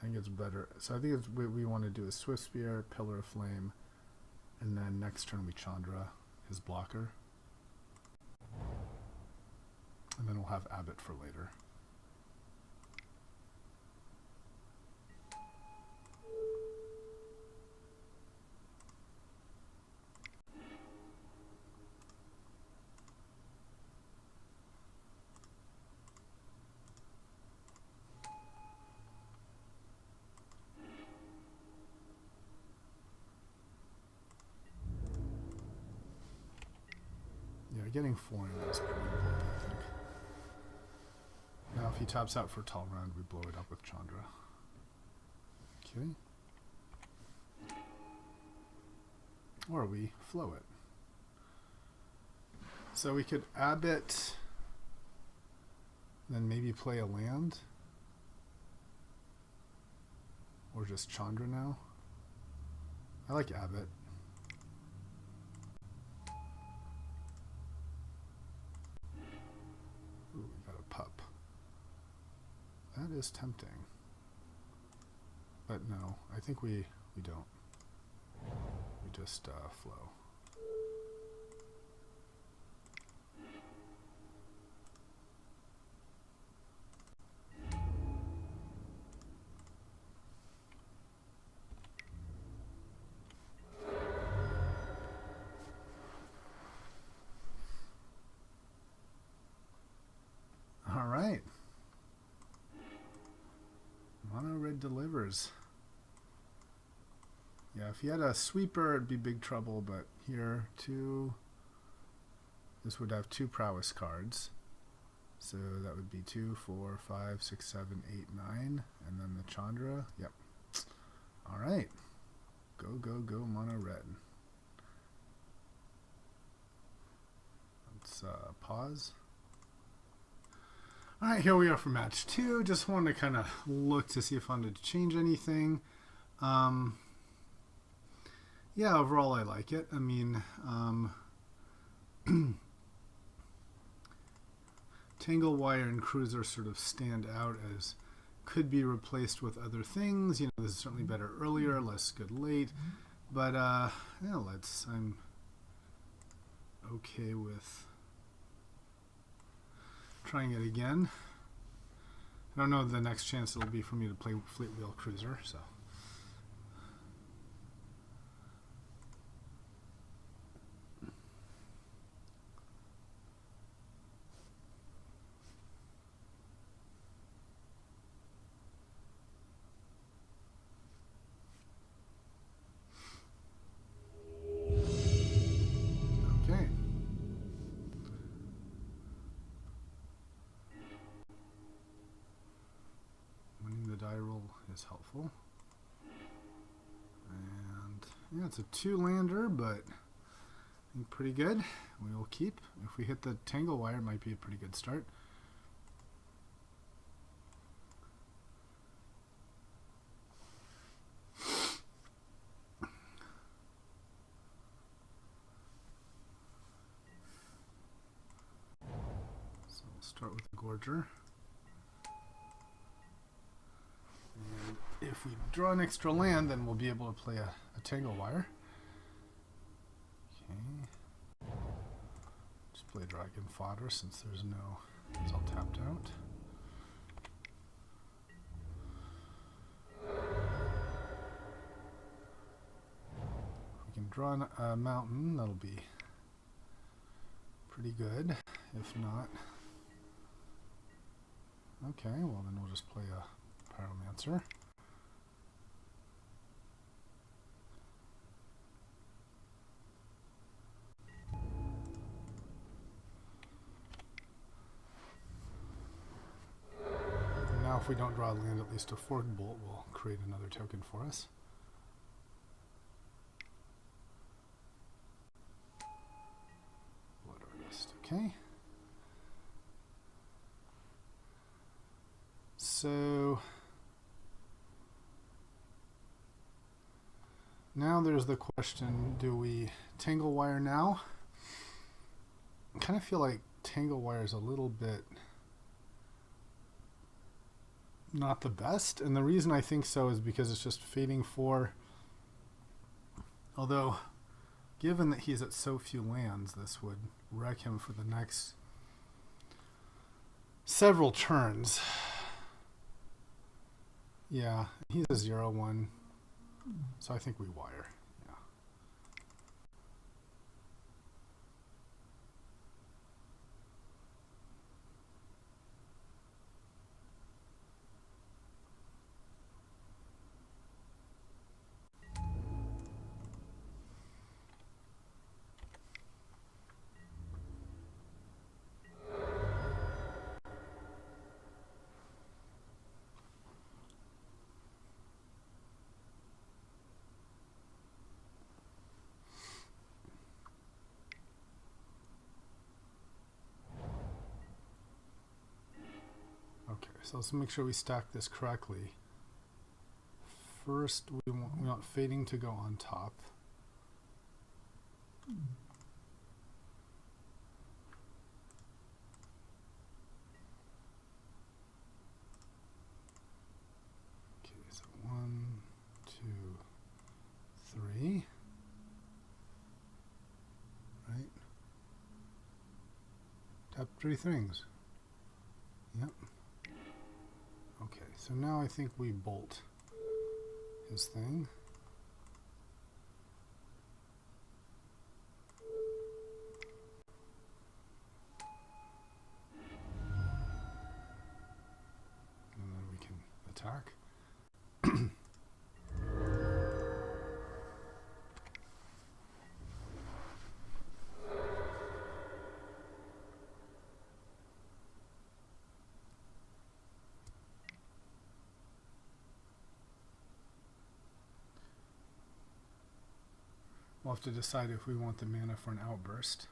think it's better. So I think it's, what we want to do is Swift Spear, Pillar of Flame, and then next turn we Chandra, his blocker. And then we'll have Abbott for later. Yeah, getting 4 in is pretty important, I think. Now if he taps out for Talrond, we blow it up with Chandra. Okay. Or we flow it. So we could Abbott, then maybe play a land. Or just Chandra now. I like Abbott. Ooh, we got a pup. That is tempting. But no, I think we don't. We just flow. All right. Mono red delivers. Yeah, if he had a sweeper, it'd be big trouble, but here, this would have 2 prowess cards. So that would be 2, 4, 5, 6, 7, 8, 9, and then the Chandra. Yep. All right. Go, go, go, mono red. Let's pause. All right, here we are for match 2. Just wanted to kind of look to see if I wanted to change anything. Yeah, overall I like it. I mean, Tangle Wire and Cruiser sort of stand out as could be replaced with other things. You know, this is certainly better earlier, less good late. But yeah, I'm okay with trying it again. I don't know the next chance it'll be for me to play Fleetwheel Cruiser, so. Okay. Winning the die roll is helpful. And yeah, it's a 2-lander, but I think pretty good. We will keep. If we hit the Tangle Wire, it might be a pretty good start. So we'll start with the Gorger. And if we draw an extra land, then we'll be able to play a Tangle Wire. Okay. Just play Dragon Fodder since there's no, it's all tapped out. We can draw a mountain, that'll be pretty good. If not, okay, well then we'll just play a Pyromancer. Now if we don't draw land, at least a Fork Bolt will create another token for us. Blood Artist, okay. So now there's the question, do we Tangle Wire now? I kind of feel like tangle wire is a little bit not the best, and the reason I think so is because it's just fading 4. Although, given that he's at so few lands, this would wreck him for the next several turns. Yeah, he's a 0/1, so I think we wire. Yeah. Okay, so let's make sure we stack this correctly. First, we want fading to go on top. Okay, so 1, 2, 3. Right? Tap 3 things. Yep. Okay, so now I think we bolt his thing. And then we can attack. We'll have to decide if we want the mana for an outburst.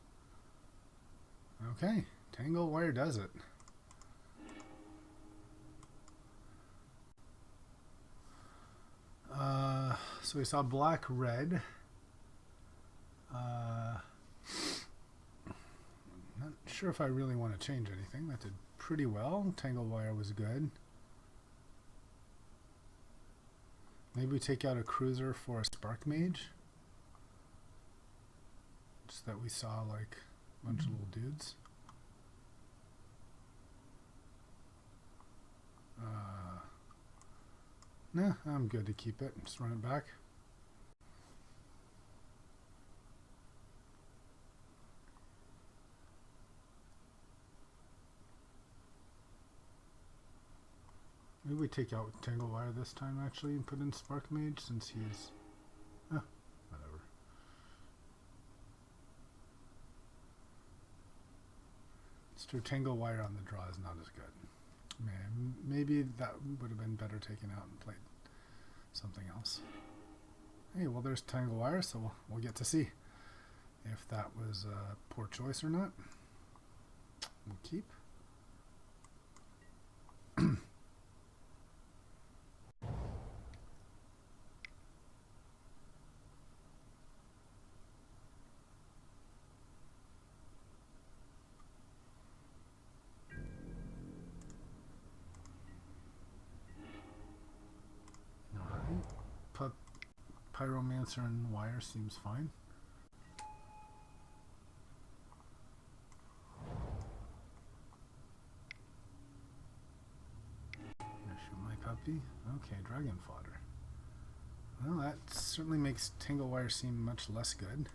Okay, Tangle Wire does it. So we saw black, red. Not sure if I really want to change anything. That did pretty well. Tangle Wire was good. Maybe we take out a cruiser for a Spark Mage. Just that we saw like a bunch of little dudes. Nah, I'm good to keep it. Just run it back. Maybe we take out Tangle Wire this time actually and put in Spark Mage since he's... whatever. It's true, Tangle Wire on the draw is not as good. Man, maybe that would have been better taken out and played something else. Hey, well there's Tangle Wire, so we'll get to see if that was a poor choice or not. We'll keep. Pyromancer and Wire seems fine. Shoot my puppy. Okay, Dragon Fodder. Well, that certainly makes Tangle Wire seem much less good.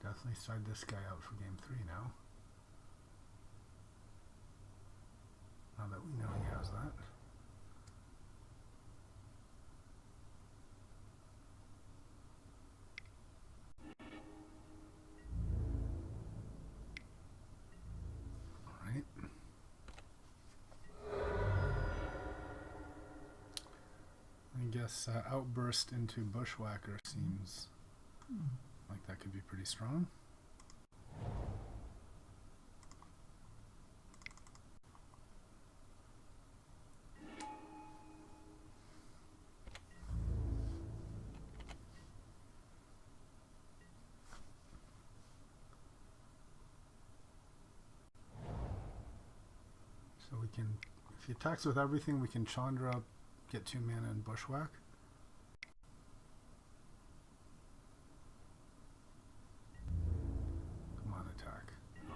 Definitely side this guy out for game 3 now. Now that we know he has that. Alright. I guess Outburst into Bushwhacker seems like that could be pretty strong. can, if he attacks with everything, we can Chandra, get 2 mana and Bushwhack. Come on, attack. Oh,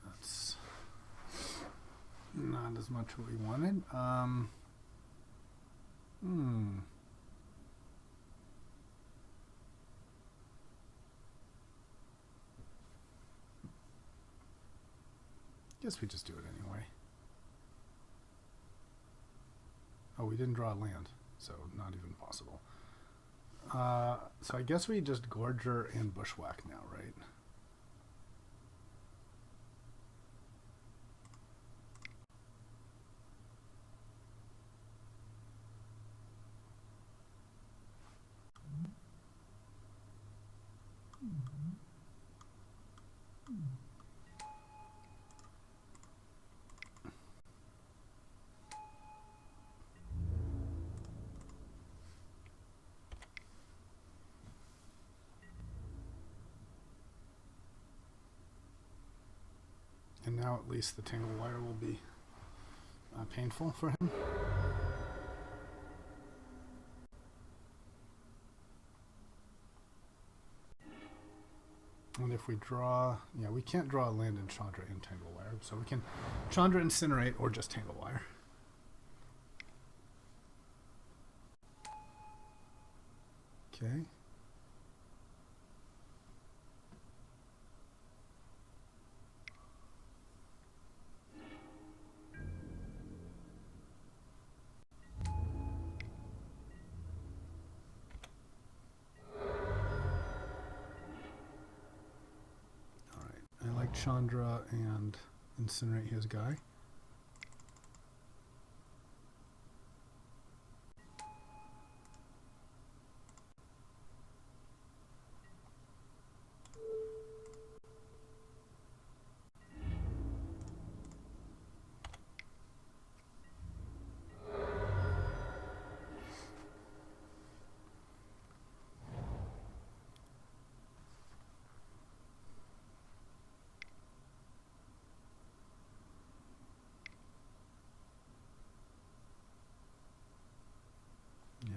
that's not as much what we wanted. Guess we just do it anyway. Oh, we didn't draw a land, so not even possible. So I guess we just Gorger and Bushwhack now, right? And now at least the Tangle Wire will be painful for him. And if we draw, yeah, we can't draw a land in Chandra and Tangle Wire, so we can Chandra Incinerate or just Tangle Wire. Okay. Chandra and Incinerate his guy.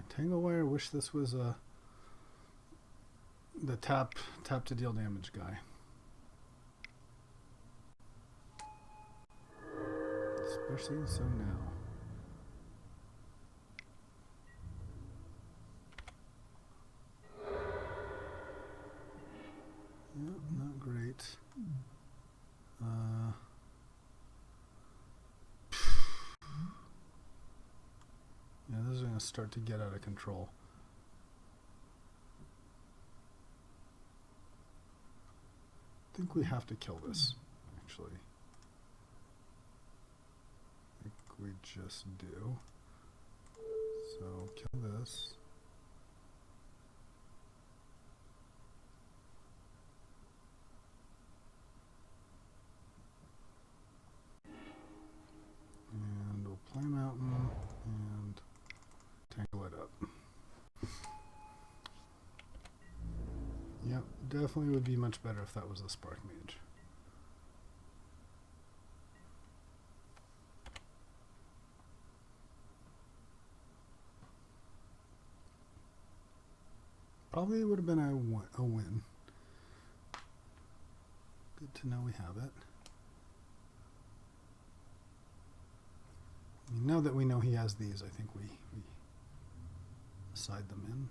Tangle Wire, wish this was the tap to deal damage guy. Especially so now. Yep, not great. Yeah, this is going to start to get out of control. I think we have to kill this, actually. I think we just do. So, kill this. And we'll play Mountain and tangle it up. Yep, definitely would be much better if that was a Spark Mage. Probably would have been a win. Good to know we have it. I mean, now that we know he has these, I think we side them in.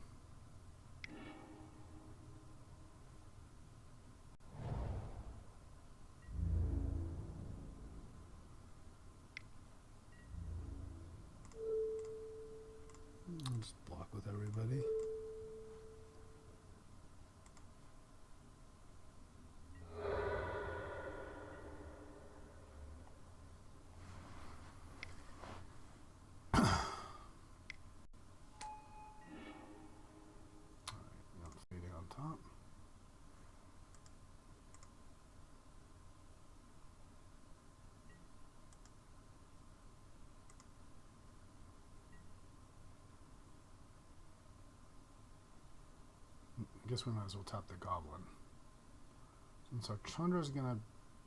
I'll just block with everybody. Top. I guess we might as well tap the Goblin. Since our Chandra's gonna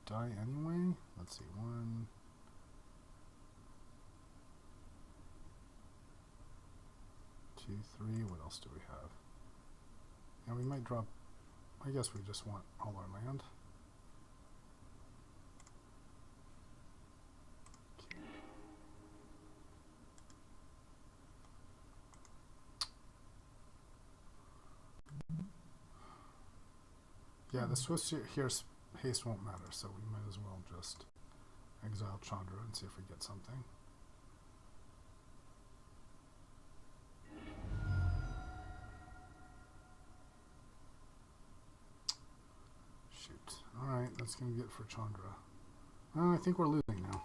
die anyway, let's see, 1, 2, 3. What else do we have? And we might drop, I guess we just want all our land. Yeah, the Swiss here haste won't matter, so we might as well just exile Chandra and see if we get something. Shoot. Alright, that's going to be it for Chandra. I think we're losing now.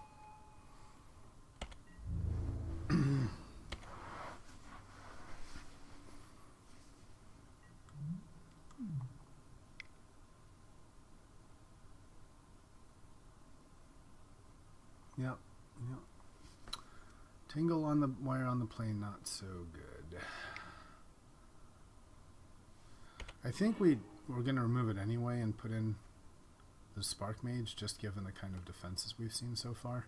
Yep. Tingle on the wire on the plane, not so good. I think we're going to remove it anyway and put in the Spark Mage, just given the kind of defenses we've seen so far.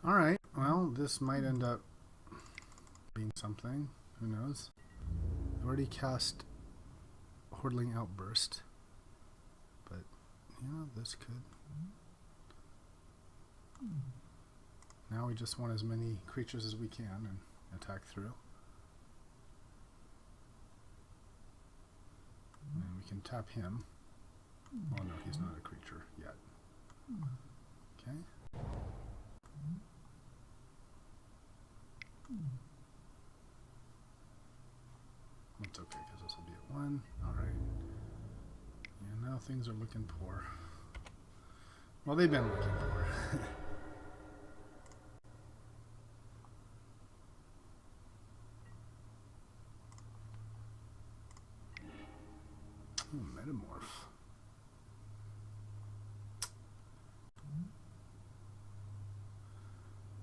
Alright, well, this might end up being something. Who knows? I've already cast Hordling Outburst, but, this could. Now we just want as many creatures as we can and attack through. And we can tap him. Oh no, he's not a creature yet. Okay. That's okay, because this will be at 1. Alright. Yeah, now things are looking poor. Well, they've been looking poor. Ooh, Metamorph.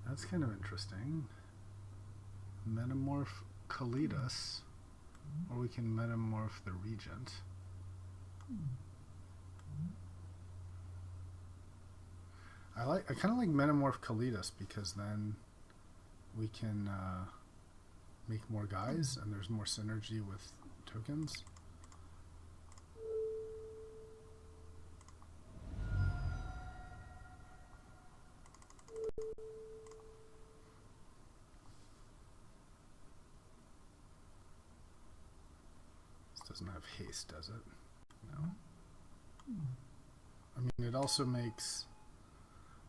That's kind of interesting. Metamorph Kalidas, or we can metamorph the Regent. I kind of like metamorph Kalidas because then we can make more guys and there's more synergy with tokens. Doesn't have haste, does it? No. I mean, it also makes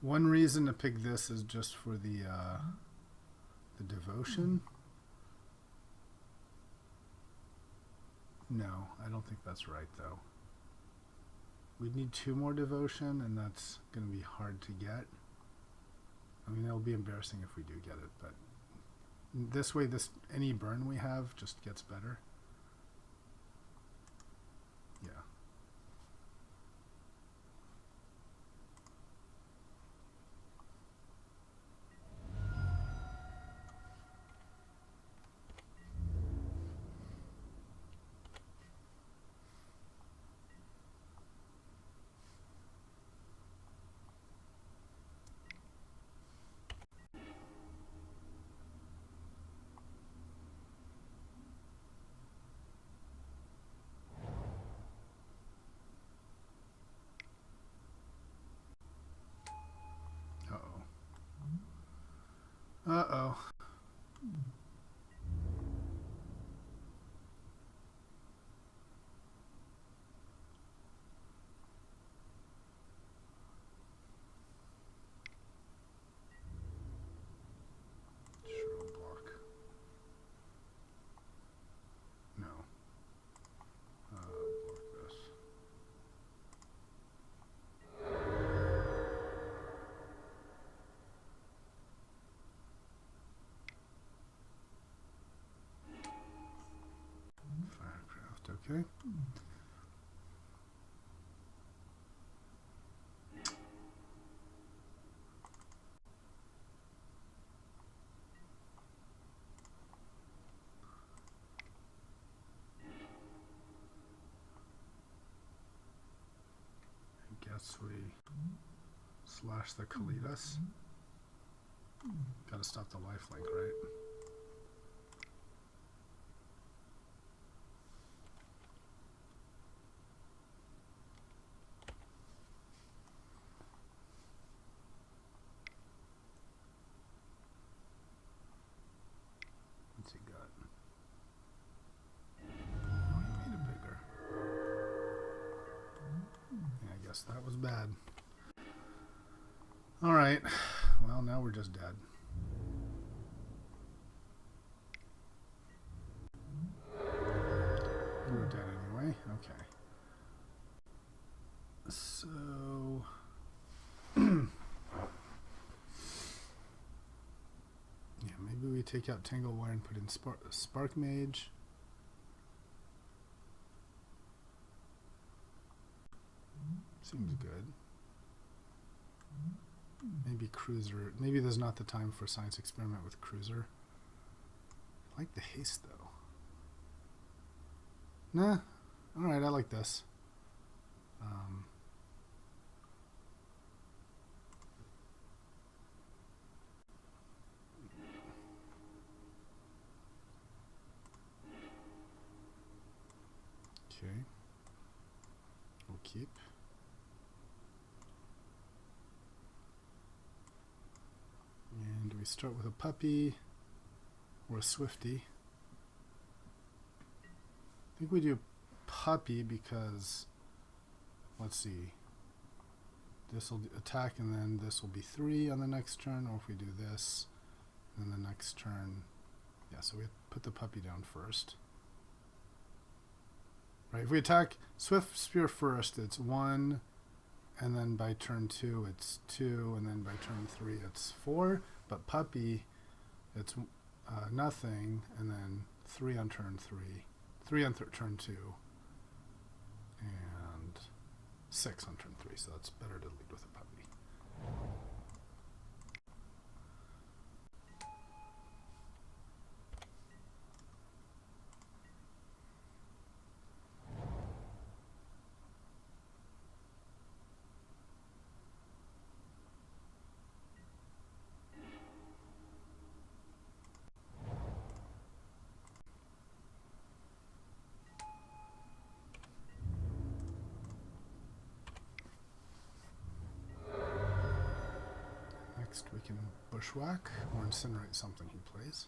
one reason to pick this is just for the devotion. No, I don't think that's right, though. We'd need 2 more devotion, and that's going to be hard to get. I mean, it'll be embarrassing if we do get it, but this way, any burn we have just gets better. Yeah. Okay. I guess we slash the Kalidas. Gotta stop the lifelink, right? What's he got? Oh, he made it bigger. Yeah, I guess that was bad. Alright. Well, now we're just dead. We're dead anyway. Okay. So... yeah, maybe we take out Tangle Wire and put in Spark Mage. Seems good. Maybe Cruiser. Maybe there's not the time for Science Experiment with Cruiser. I like the haste, though. Nah. Alright, I like this. Okay. We'll keep. And do we start with a puppy or a Swifty? I think we do puppy because, let's see, this will attack and then this will be 3 on the next turn, or if we do this, then the next turn, yeah, so we put the puppy down first. Right, if we attack Swift Spear first, it's 1, and then by turn 2 it's 2, and then by turn 3 it's 4, but puppy, it's nothing, and then 3 on turn 3. 3 on turn 2, and 6 on turn 3, so that's better to lead with a puppy. Next we can bushwhack or incinerate something he plays.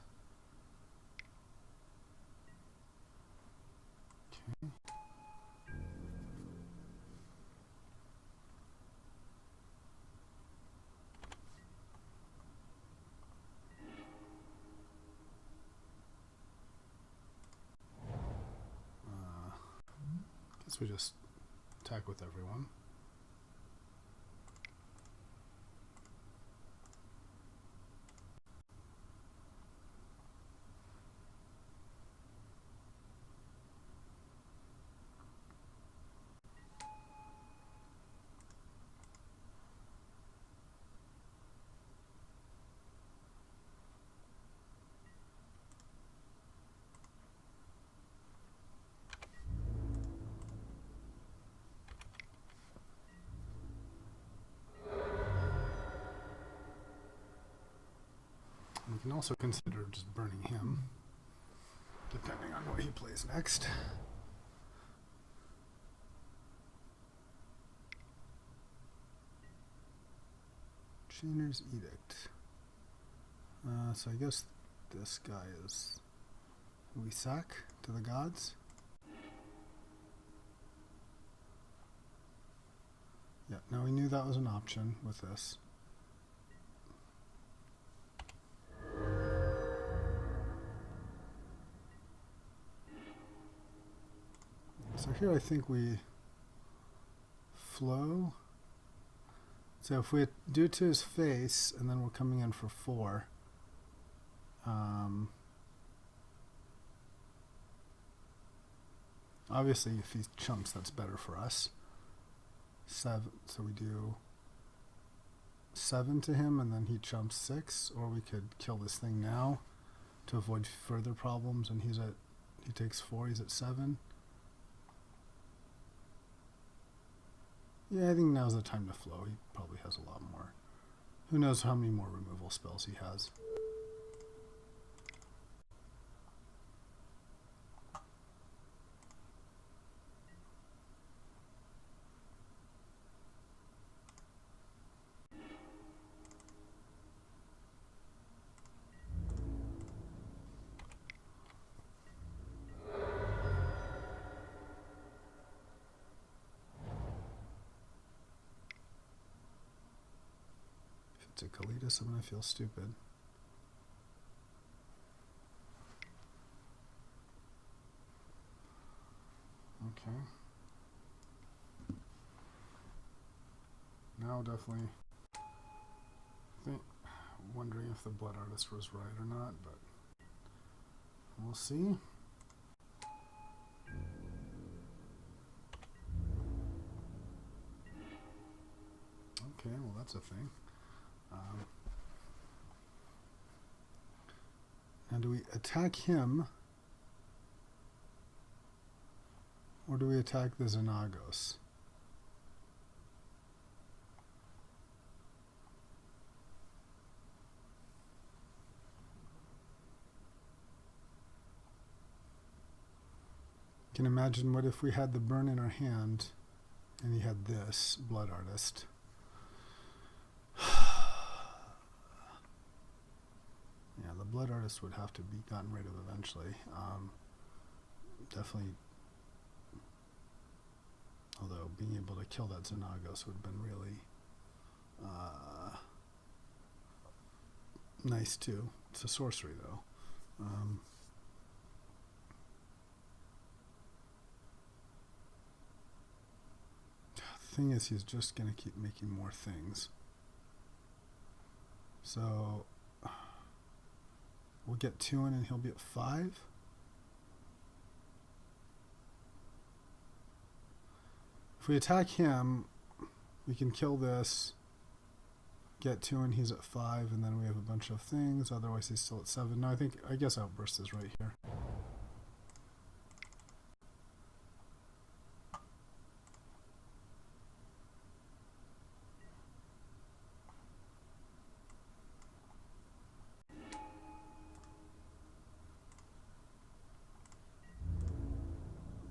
Okay. Guess we just attack with everyone. We can also consider just burning him, depending on what he plays next. Chainer's Edict. So I guess this guy is who we sack to the gods. Yeah, now we knew that was an option with this. So here I think we flow. So if we do to his face, and then we're coming in for 4. Obviously, if he chumps, that's better for us. 7, so we do 7 to him, and then he chumps 6, or we could kill this thing now to avoid further problems, and he takes 4, he's at 7. Yeah, I think now's the time to flow. He probably has a lot more. Who knows how many more removal spells he has. If it's a Kalitas, I'm going to feel stupid. Okay. Now definitely wondering if the Blood Artist was right or not, but we'll see. Okay, well that's a thing. Now do we attack him, or do we attack the Xenagos? You can imagine, what if we had the burn in our hand and he had this Blood Artist? Yeah, the Blood Artist would have to be gotten rid of eventually. Definitely. Although being able to kill that Xenagos would have been really nice too. It's a sorcery though. The thing is, he's just going to keep making more things. So we'll get 2 in and he'll be at 5. If we attack him, we can kill this, get 2 and he's at 5, and then we have a bunch of things. Otherwise he's still at 7. No, I guess Outburst is right here.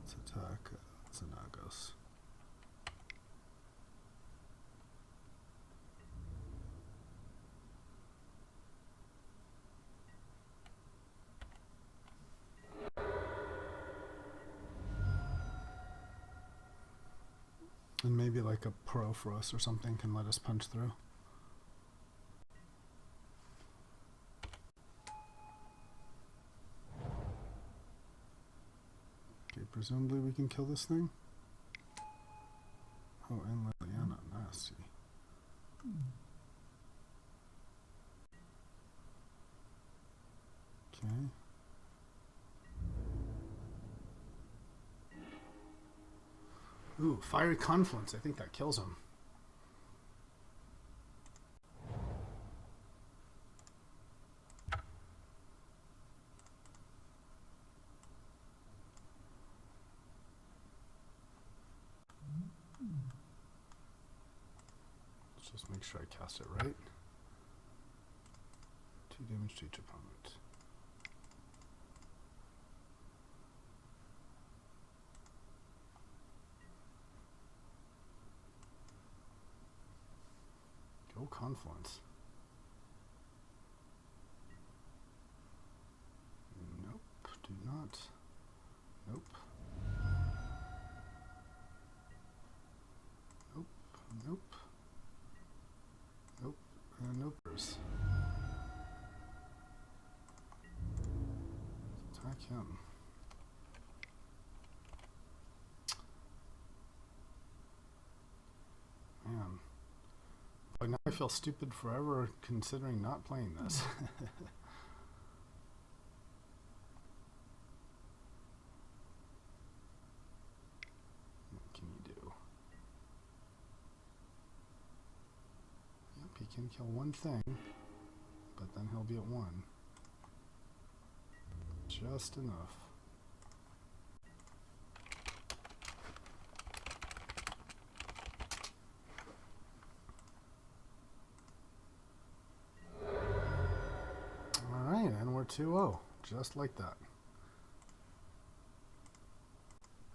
Let's attack Xenagos. And maybe like a Pro for us or something can let us punch through. Okay, presumably we can kill this thing. Oh, and Liliana, nasty. Okay. Ooh, Fiery Confluence. I think that kills him. Let's just make sure I cast it right. 2 damage to each opponent. Go Confluence. Nope, do not. Nope. Nope, nope. Nope, and nopers. Attack him. Man. But now I feel stupid forever considering not playing this. can kill one thing, but then he'll be at 1. Just enough. Alright, and we're 2-0. Just like that.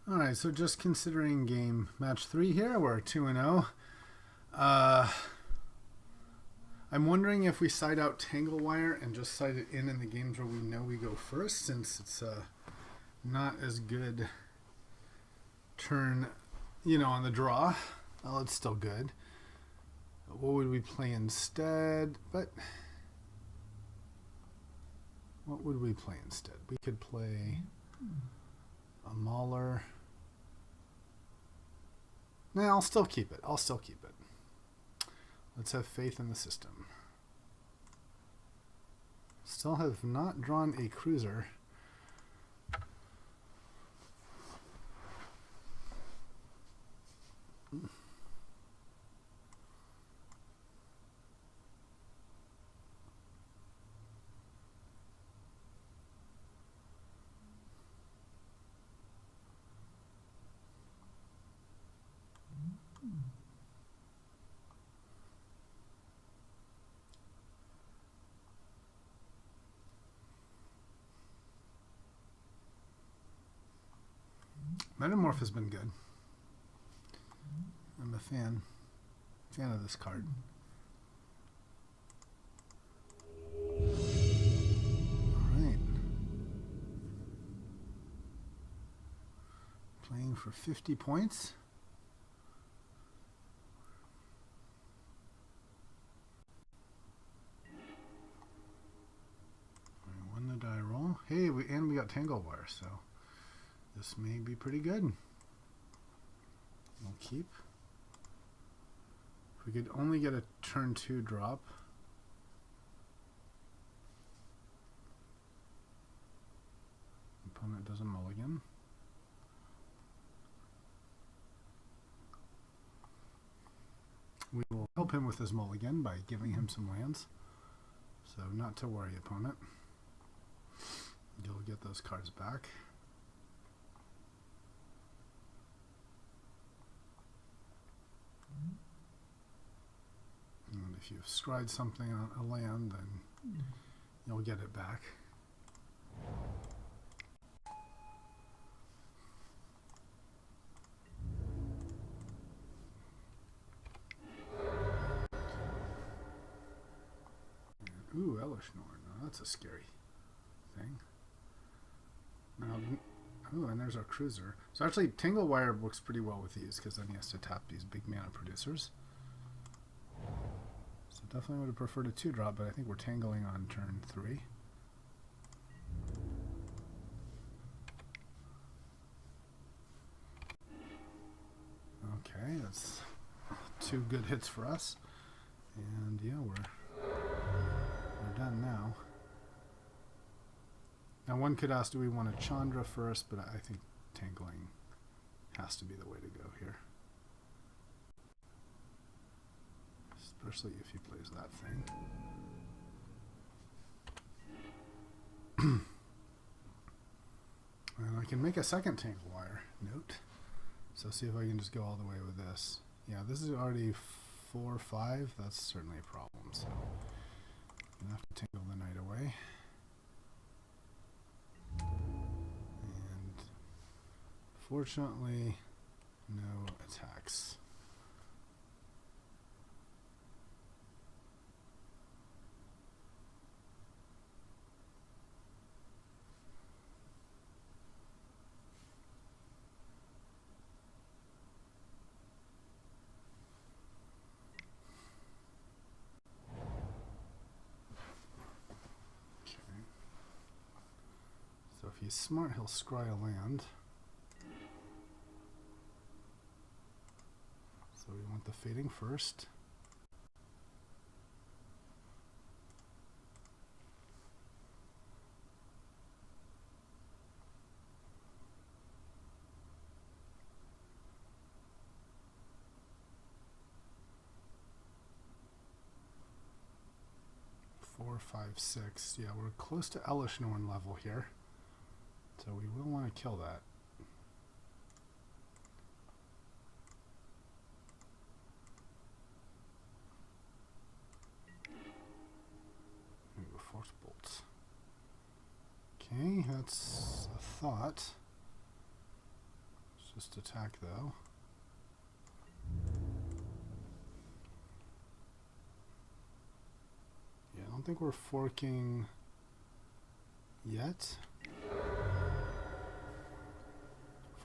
Alright, so just considering game match 3 here, we're 2-0. I'm wondering if we side out Tangle Wire and just side it in the games where we know we go first, since it's not as good turn, you know, on the draw. Well, it's still good. What would we play instead? But what would we play instead? We could play a Mauler. Nah, I'll still keep it. I'll still keep it. Let's have faith in the system. Still have not drawn a cruiser. Metamorph has been good. I'm a fan of this card. Alright. Playing for 50 points. I won the die roll. Hey, we got Tangle Wire, so this may be pretty good. We'll keep. If we could only get a turn 2 drop. Opponent does a mulligan. We will help him with his mulligan by giving him some lands. So not to worry, opponent. You'll get those cards back. And if you've scryed something on a land, then you'll get it back. Ooh, Elishnorn. No, that's a scary thing. Now, ooh, and there's our cruiser. So actually, Tangle Wire works pretty well with these, because then he has to tap these big mana producers. So definitely would have preferred a 2-drop, but I think we're tangling on turn 3. Okay, that's 2 good hits for us. And yeah, we're done now. Now one could ask, do we want a Chandra first? But I think tangling has to be the way to go here. Especially if he plays that thing. And I can make a second Tangle Wire note. So see if I can just go all the way with this. Yeah, this is already 4-5. That's certainly a problem. So I'm going to have to tangle the knight away. And fortunately, no attacks. So if he's smart, he'll scry a land. So we want the fading first. 4, 5, 6. Yeah, we're close to Elishnorn level here. So we will want to kill that. Ooh, force bolts. Okay, that's a thought. Let's just attack though. Yeah, I don't think we're forking yet.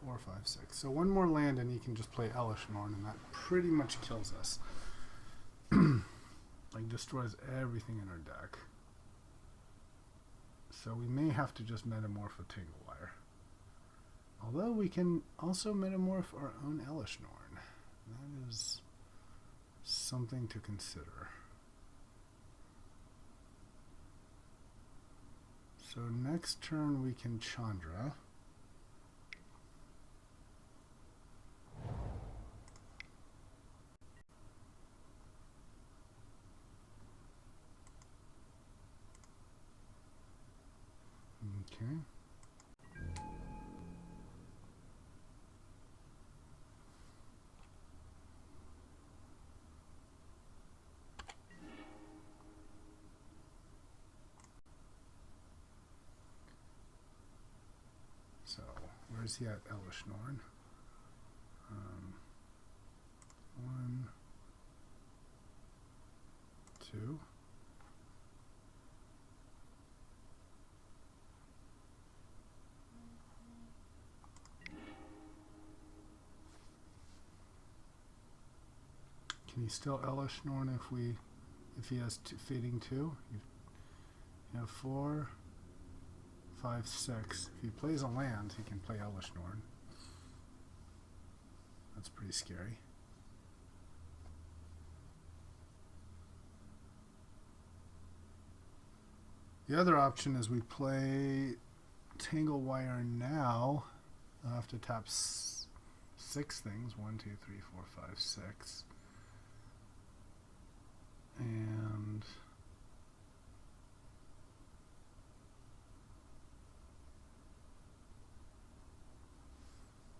4, 5, 6. So one more land and he can just play Elishnorn, and that pretty much kills us. Like, destroys everything in our deck. So we may have to just metamorph a Tanglewire. Although we can also metamorph our own Elishnorn. That is something to consider. So next turn we can Chandra. Okay. So, where's he at, Elishnorn? 1, 2. Can he still Elishnorn if he has fading 2? You have 4, 5, 6. If he plays a land, he can play Elishnorn. That's pretty scary. The other option is we play Tanglewire now. I'll have to tap 6 things. 1, 2, 3, 4, 5, 6. And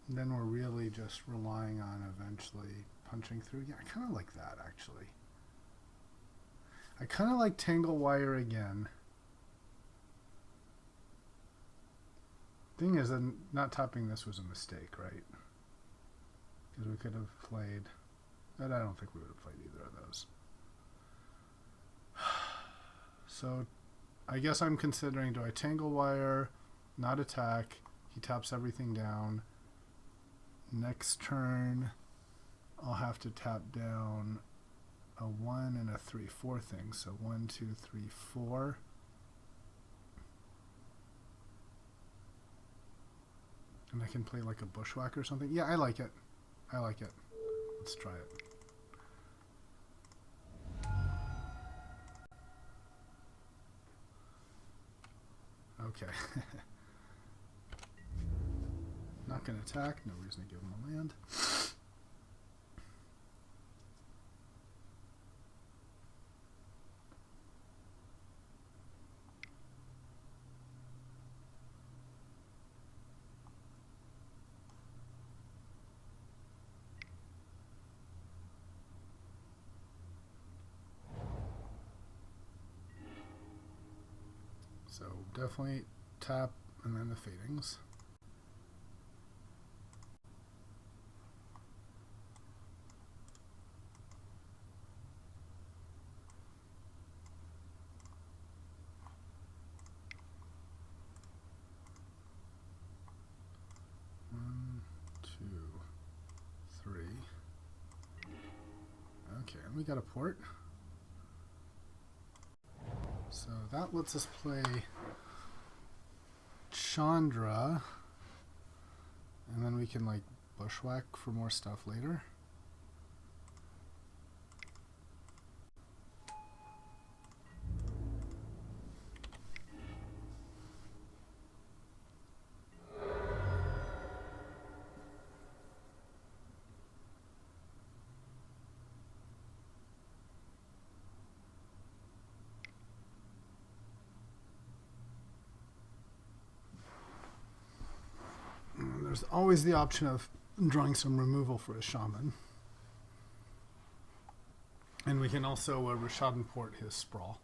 then we're really just relying on eventually punching through. Yeah, I kind of like that, actually. I kind of like Tanglewire again. Thing is, that not tapping this was a mistake, right? Because we could have played, but I don't think we would have played either of those. So I guess I'm considering, do I Tanglewire, not attack, he taps everything down. Next turn, I'll have to tap down a 1 and a 3, 4 things. So 1, 2, 3, 4. And I can play like a Bushwhack or something. Yeah, I like it. I like it. Let's try it. Okay. Not going to attack. No reason to give him a land. So definitely tap and then the fadings. One, two, three. Okay, and we got a port. So that lets us play Chandra, and then we can like Bushwhack for more stuff later. there's always the option of drawing some removal for a shaman. And we can also Rishadan port his sprawl.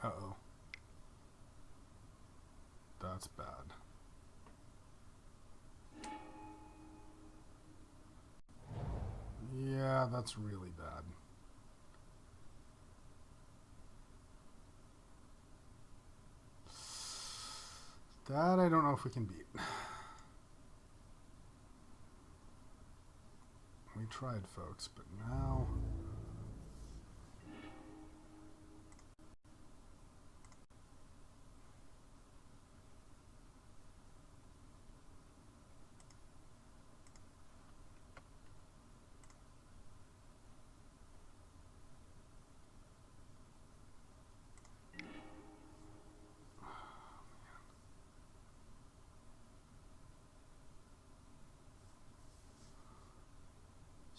Uh-oh. That's bad. Yeah, that's really bad. That I don't know if we can beat. We tried, folks, but now...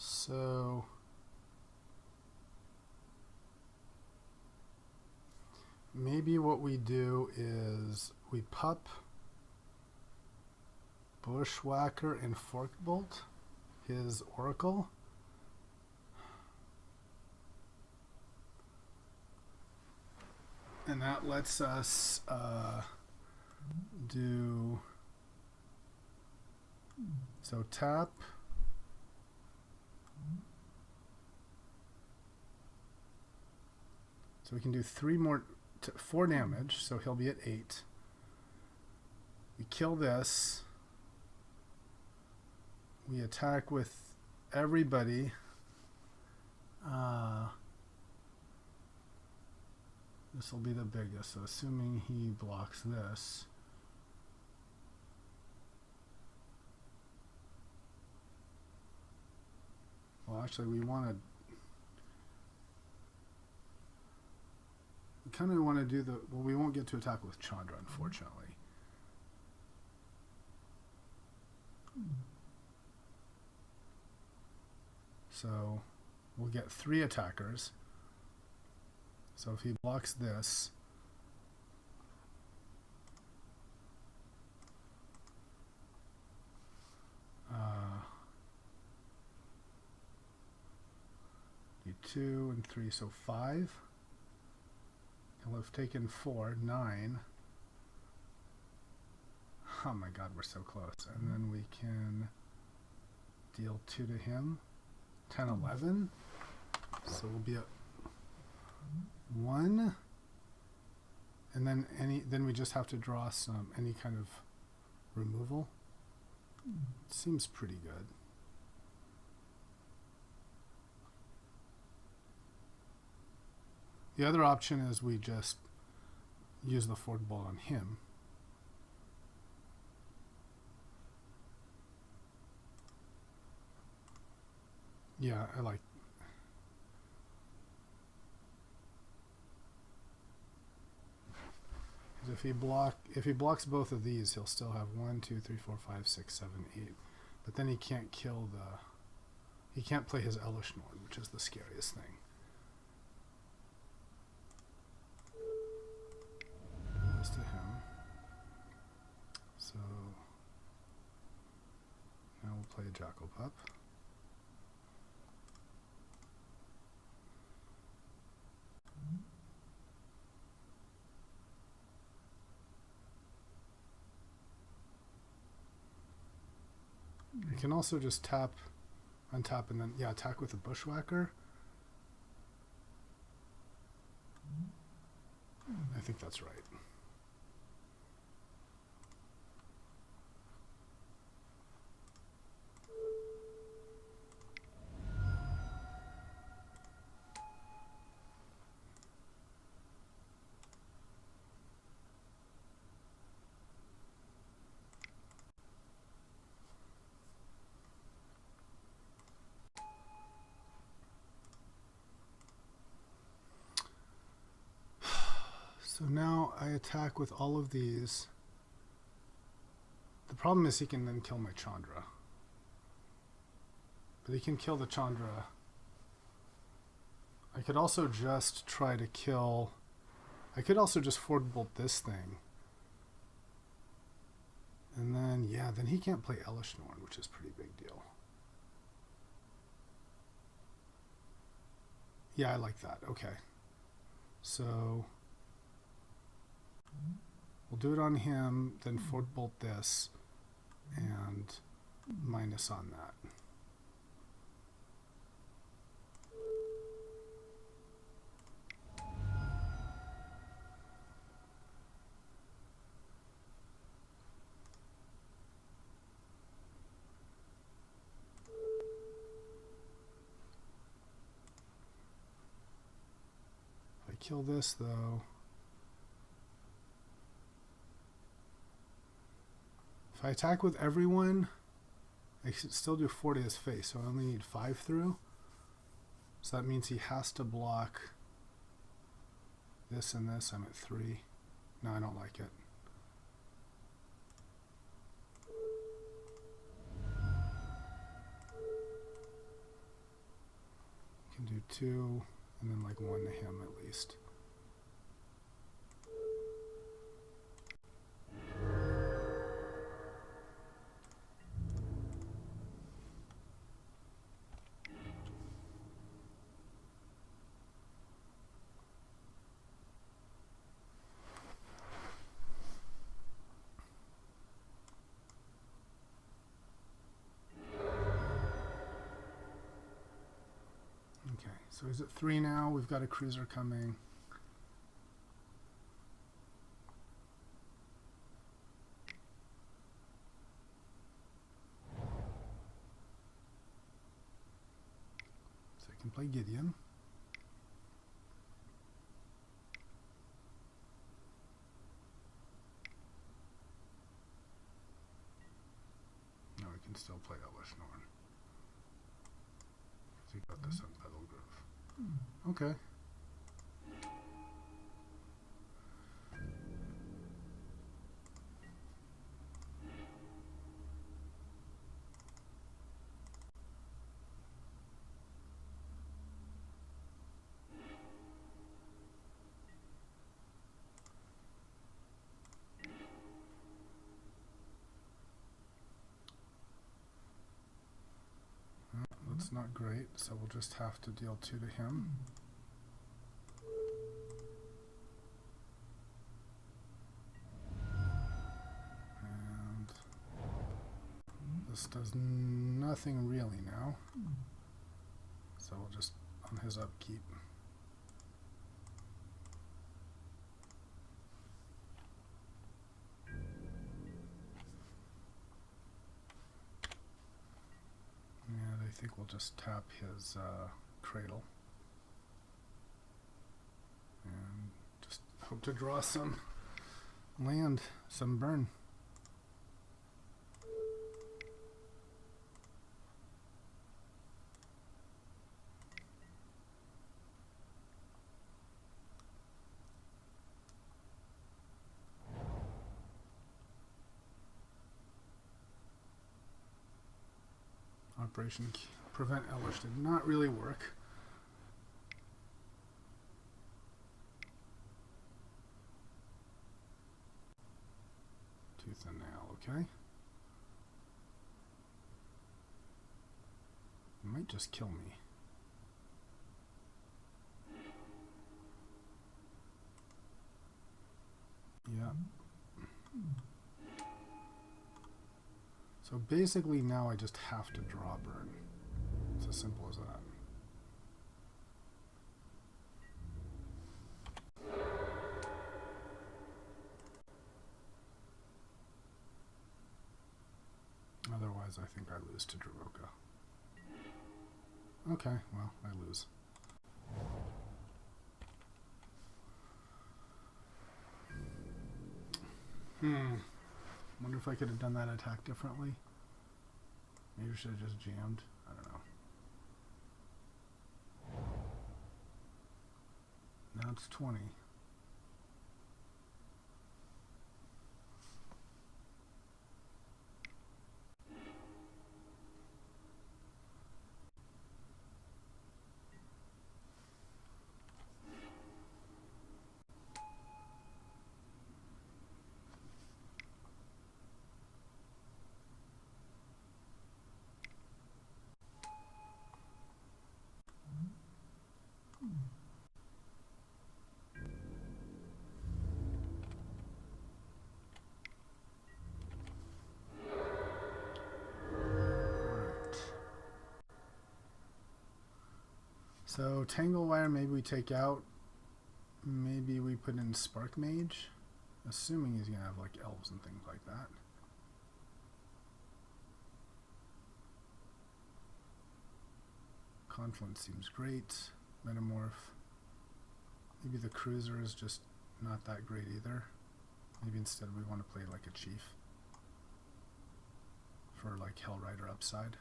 So maybe what we do is we pup Bushwhacker and Forkbolt, his Oracle. And that lets us do, so tap, so we can do 4 damage, so he'll be at 8. We kill this. We attack with everybody. This will be the biggest, so assuming he blocks this. Well, actually, we kind of want to do well, we won't get to attack with Chandra, unfortunately. So we'll get 3 attackers. So if he blocks this, do 2 and 3, so 5. He'll have taken 4, 9. Oh my god, we're so close. And then we can deal 2 to him. 10, 11. So we'll be at 1. And then we just have to draw any kind of removal. It seems pretty good. The other option is we just use the Forkbolt on him. Yeah, I like. If he blocks both of these, he'll still have 1, 2, 3, 4, 5, 6, 7, 8. But then he can't kill he can't play his Elish Nord, which is the scariest thing. This to him. So now we'll play Jackal Pup. You can also just tap, untap, and then, yeah, attack with a Bushwhacker. I think that's right. So now I attack with all of these. The problem is he can then kill my Chandra. But he can kill the Chandra. I could also just try to kill... I could also just forward bolt this thing. And then, yeah, then he can't play Elishnorn, which is a pretty big deal. Yeah, I like that. Okay. So we'll do it on him, then forward bolt this, and minus on that. If I kill this, though, if I attack with everyone, I should still do 4 to his face, so I only need 5 through. So that means he has to block this and this. I'm at 3. No, I don't like it. Can do 2, and then like 1 to him at least. Okay, so he's at 3 now. We've got a cruiser coming. So I can play Gideon. Now we can still play Elishnorn. So we got this on Petal Grove. Okay. That's not great, so we'll just have to deal 2 to him. And this does nothing really now. So we'll just on his upkeep. And I think we'll just tap his cradle. And just hope to draw some land, some burn. Operation Prevent Elish did not really work. Tooth and nail, okay. It might just kill me. Yeah. So basically now I just have to draw burn. It's as simple as that. Otherwise I think I lose to Draroka. Okay, well, I lose. Wonder if I could have done that attack differently. Maybe I should have just jammed. I don't know. Now it's 20. So Tangle Wire, maybe we take out. Maybe we put in Spark Mage, assuming he's gonna have like elves and things like that. Confluence seems great. Metamorph. Maybe the Cruiser is just not that great either. Maybe instead we want to play like a Chief for like Hellrider upside.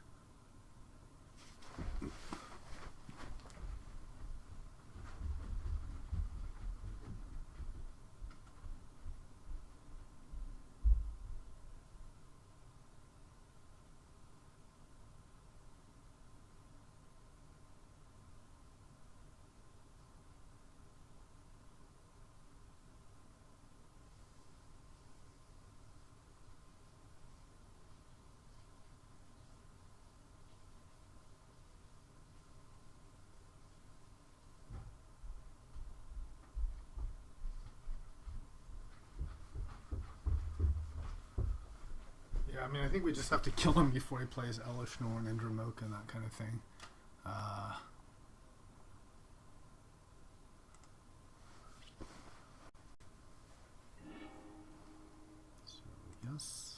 Yeah, I mean, I think we just have to kill him before he plays Elish Norn and Dramoka and that kind of thing. So, yes.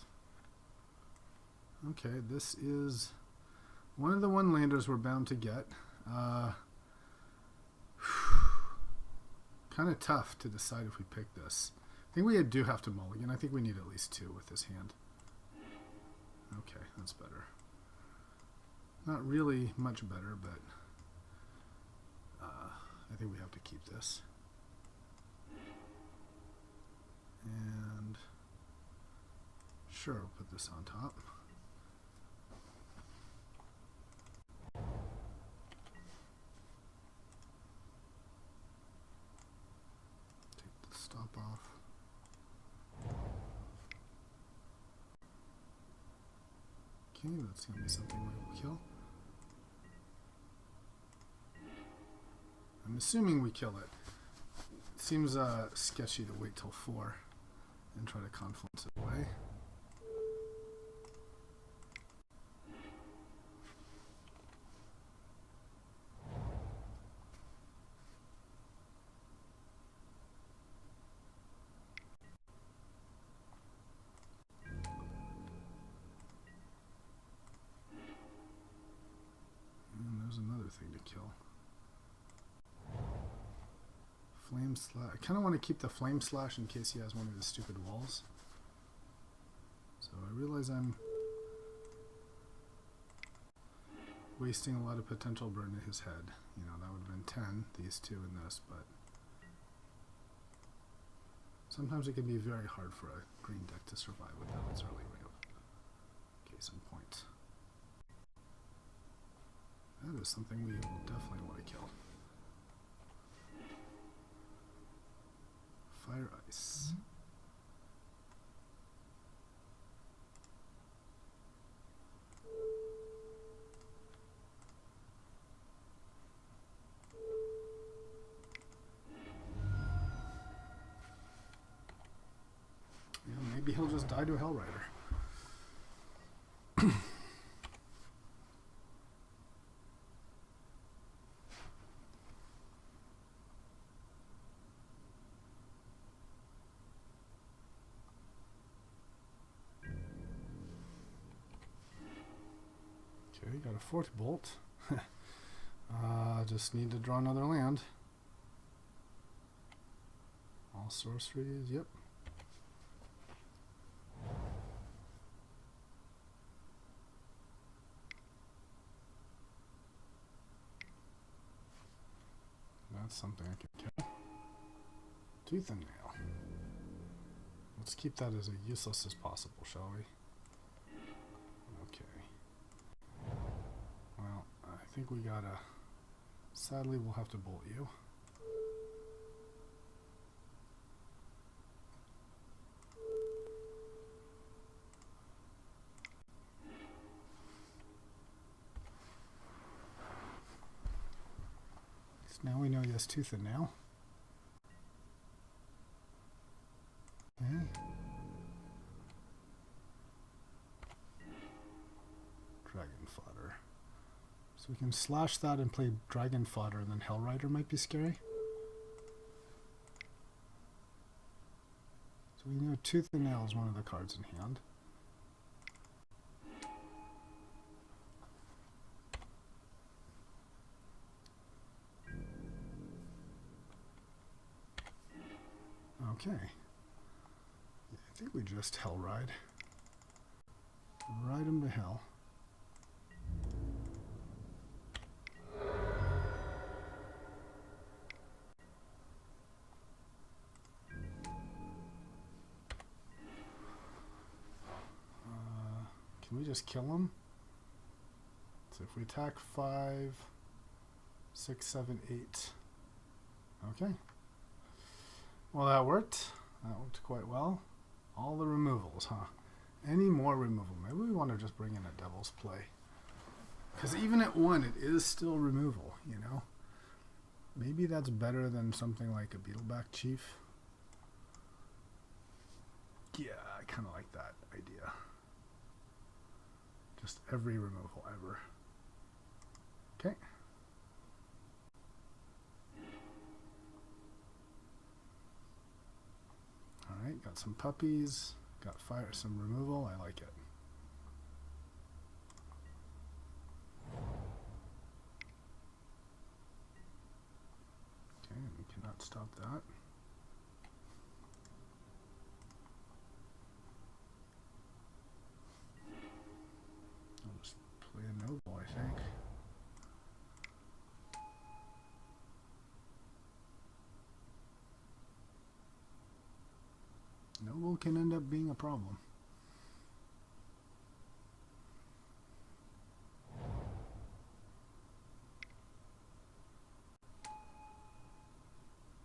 Okay, this is one of the one-landers we're bound to get. Kind of tough to decide if we pick this. I think we do have to mulligan. I think we need at least 2 with this hand. Okay, that's better. Not really much better, but I think we have to keep this. And sure, we'll put this on top. Take the stop off. Okay, that's going to be something we will kill. I'm assuming we kill it. It seems sketchy to wait till 4 and try to confluence it away. Thing to kill. Flame slash. I kind of want to keep the flame slash in case he has one of his stupid walls. So I realize I'm wasting a lot of potential burn in his head. You know, that would have been 10, these 2 and this, but sometimes it can be very hard for a green deck to survive without its early ramp. Case in point. That is something we will definitely want to kill. Fire Ice. Yeah, maybe he'll just die to a Hellrider. Okay, got a Fort Bolt. Just need to draw another land. All sorceries, yep. That's something I can kill. Tooth and Nail. Let's keep that as useless as possible, shall we? Okay. Well, I think we gotta... Sadly, we'll have to bolt you. Now we know he has Tooth and Nail. Okay. Dragon Fodder. So we can slash that and play Dragon Fodder, and then Hellrider might be scary. So we know Tooth and Nail is one of the cards in hand. Okay. Yeah, I think we just Hellride. Ride him to hell. Can we just kill him? So if we attack 5, 6, 7, 8. Okay. Well, that worked. That worked quite well. All the removals, huh? Any more removal? Maybe we want to just bring in a Devil's Play. Because even at 1, it is still removal, you know? Maybe that's better than something like a Beetleback Chief. Yeah, I kind of like that idea. Just every removal ever. Okay. Alright, got some puppies. Got fire, some removal. I like it. Okay, we cannot stop that. I'll just play a noble, I think. Noble can end up being a problem.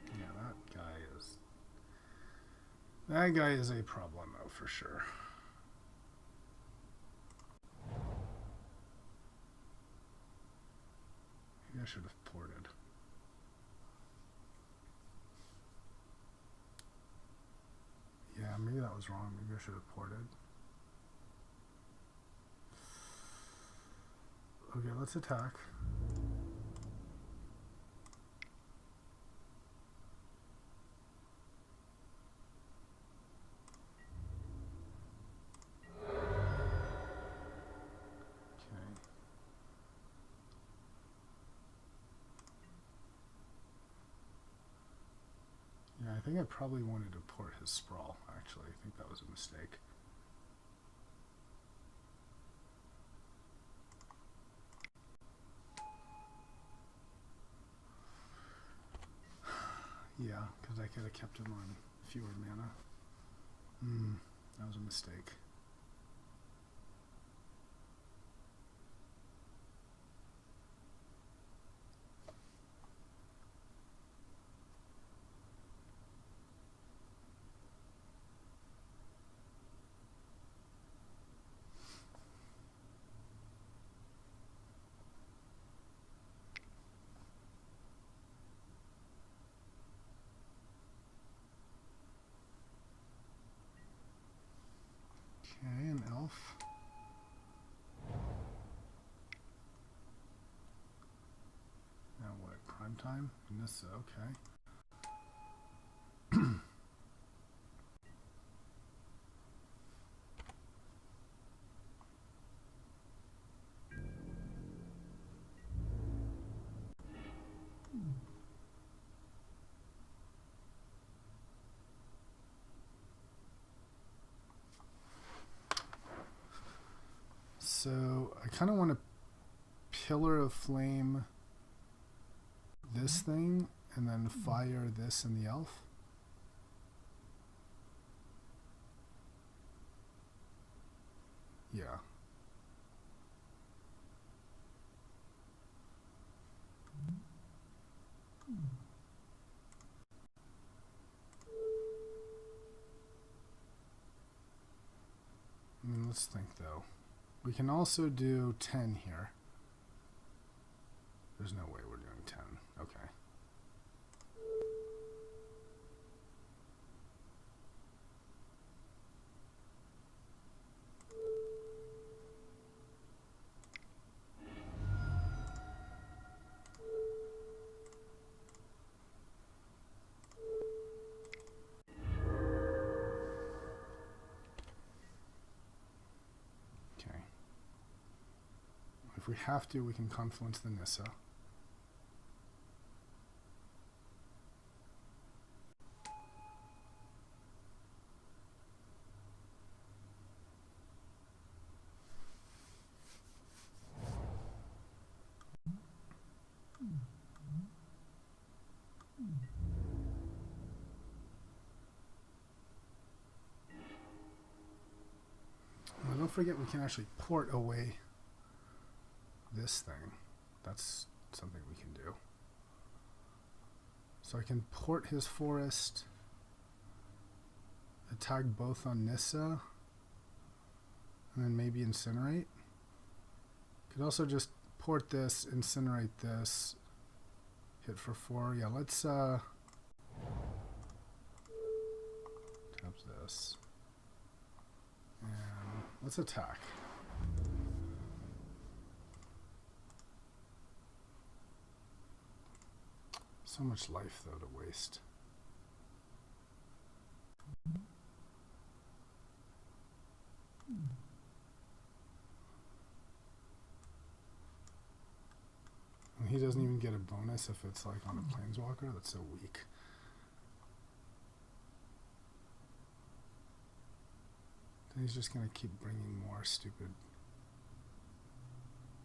Yeah, that guy is a problem, though, for sure. Maybe I should have ported. Yeah, maybe that was wrong. Maybe I should have ported. Okay, let's attack. Okay. Yeah, I think I probably wanted to port his Sprawl, actually. I think that was a mistake. Yeah, because I could have kept him on fewer mana. That was a mistake. Okay, an elf. Now what, prime time? Nissa, okay. So I kind of want to Pillar of Flame this thing and then fire this and the elf. Yeah. Let's think though. We can also do 10 here. There's no way we're doing 10. Okay. if we have to, we can confluence the Nissa. Well, don't forget we can actually port away this thing. That's something we can do. So I can port his forest, attack both on Nissa, and then maybe incinerate. Could also just port this, incinerate this, hit for 4. Yeah, let's tap this. And let's attack. So much life, though, to waste. And he doesn't even get a bonus if it's like on a planeswalker. That's so weak. Then he's just going to keep bringing more stupid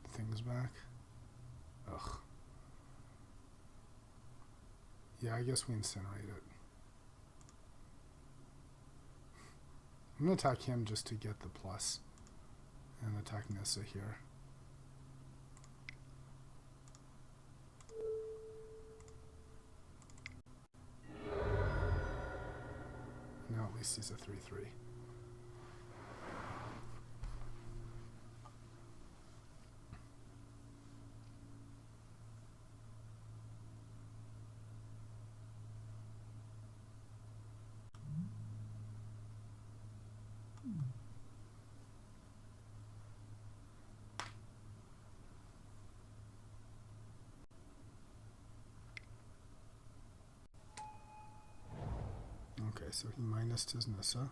things back. Ugh. Yeah, I guess we incinerate it. I'm going to attack him just to get the plus. And attack Nissa here. Now at least he's a 3/3. Okay, so he minused his Nissa.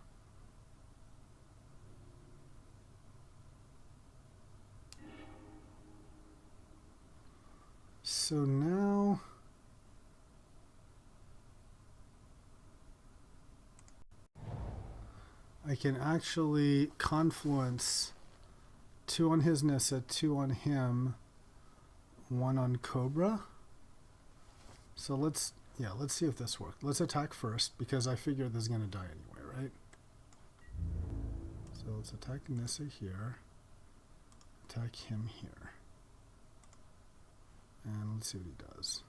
So now I can actually confluence 2 on his Nissa, 2 on him, 1 on Cobra. So let's see if this works. Let's attack first, because I figure this is going to die anyway, right? So let's attack Nissa here. Attack him here. And let's see what he does.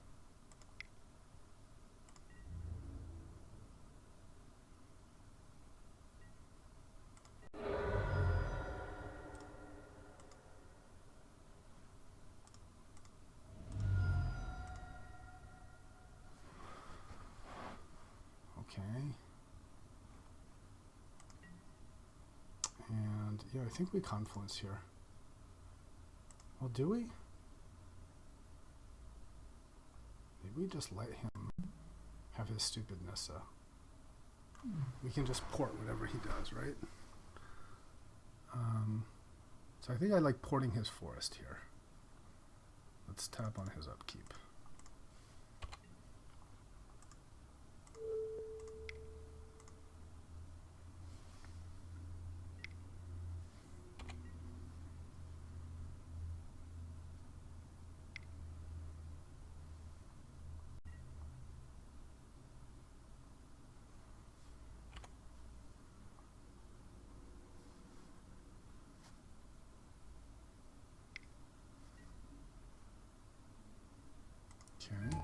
Okay. And yeah, I think we confluence here. Well, do we? Maybe we just let him have his stupid Nissa. We can just port whatever he does, right? So I think I like porting his forest here. Let's tap on his upkeep. Okay.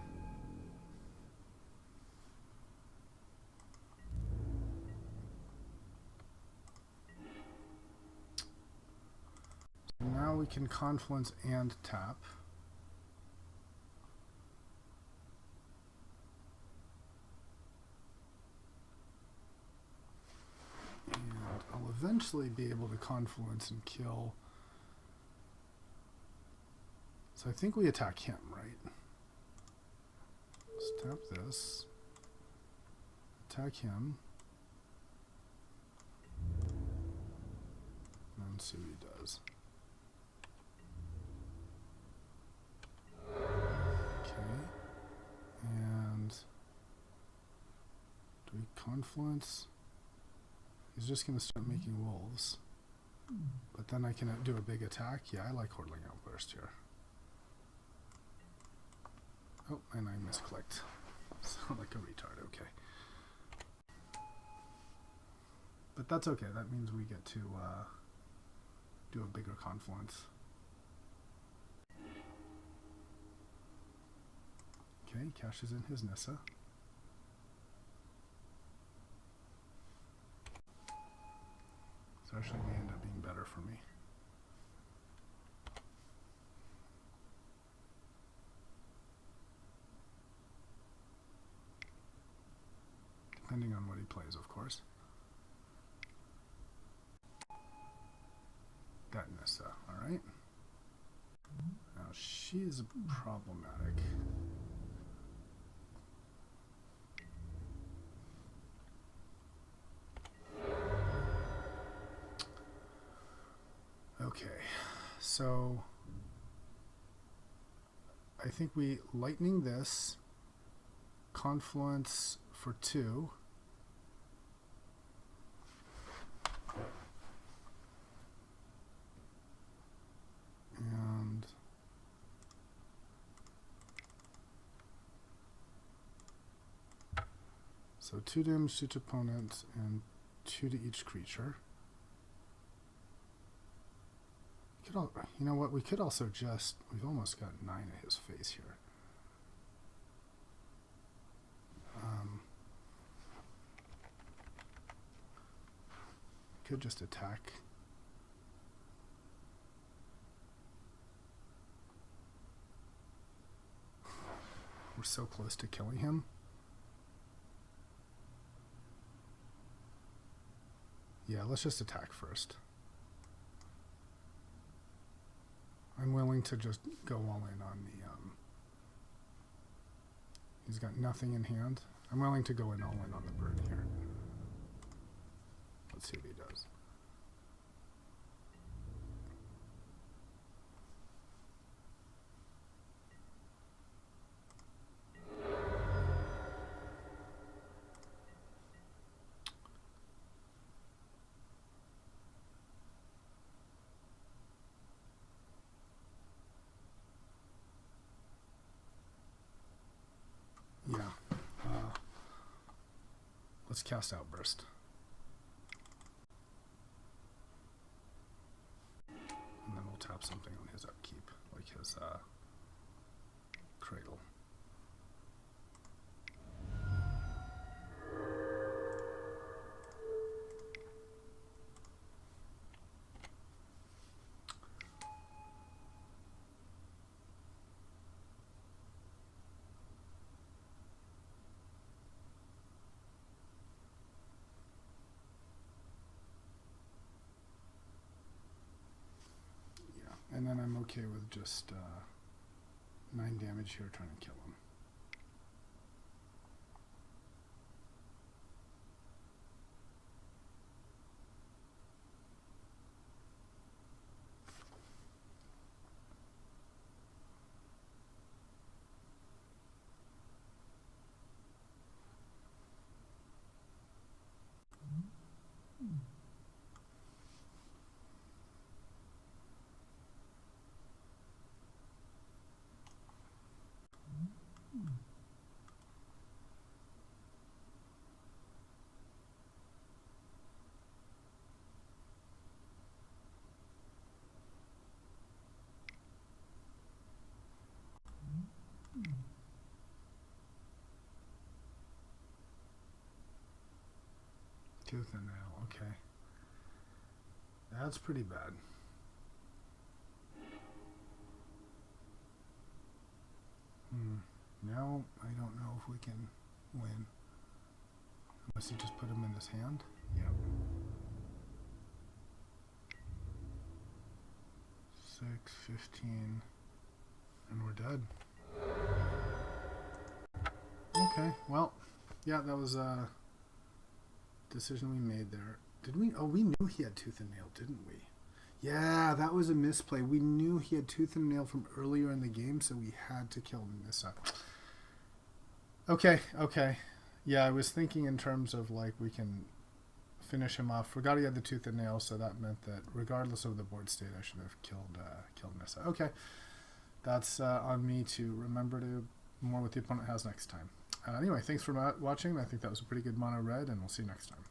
So now we can confluence and tap. And I'll eventually be able to confluence and kill. So I think we attack him, right? Let's tap this. Attack him. And see what he does. confluence. He's just going to start making wolves. But then I can do a big attack. Yeah, I like Hordling Outburst here. Oh, and I misclicked. Sound like a retard. Okay. But that's okay. That means we get to do a bigger confluence. Okay, cashes in his Nissa. So actually may end up being better for me. Depending on what he plays, of course. That Nissa, alright. Now she is problematic. Okay, so I think we lightning this, confluence for 2. And so 2 damage to each opponent and 2 to each creature. You know what? We could also just... We've almost got 9 at his face here. Could just attack. We're so close to killing him. Yeah, let's just attack first. I'm willing to just go all in on the, he's got nothing in hand. I'm willing to go all in on the bird here. Let's see what he does. Yeah. Let's cast Outburst. And then we'll tap something on his upkeep, like his Cradle. And then I'm okay with just 9 damage here trying to kill him. Tooth and nail, okay. That's pretty bad. Now I don't know if we can win. Unless you just put him in his hand. Yep. 6, 15, and we're dead. Okay, well, yeah, that was a decision we made there. Did we? Oh, we knew he had Tooth and Nail, didn't we? Yeah, that was a misplay. We knew he had Tooth and Nail from earlier in the game, so we had to kill Nissa. Okay, okay. Yeah, I was thinking in terms of like we can finish him off. Forgot he had the tooth and nail, so that meant that regardless of the board state, I should have killed Nissa. Okay, that's on me to remember to more what the opponent has next time. Anyway, thanks for watching. I think that was a pretty good mono red, and we'll see you next time.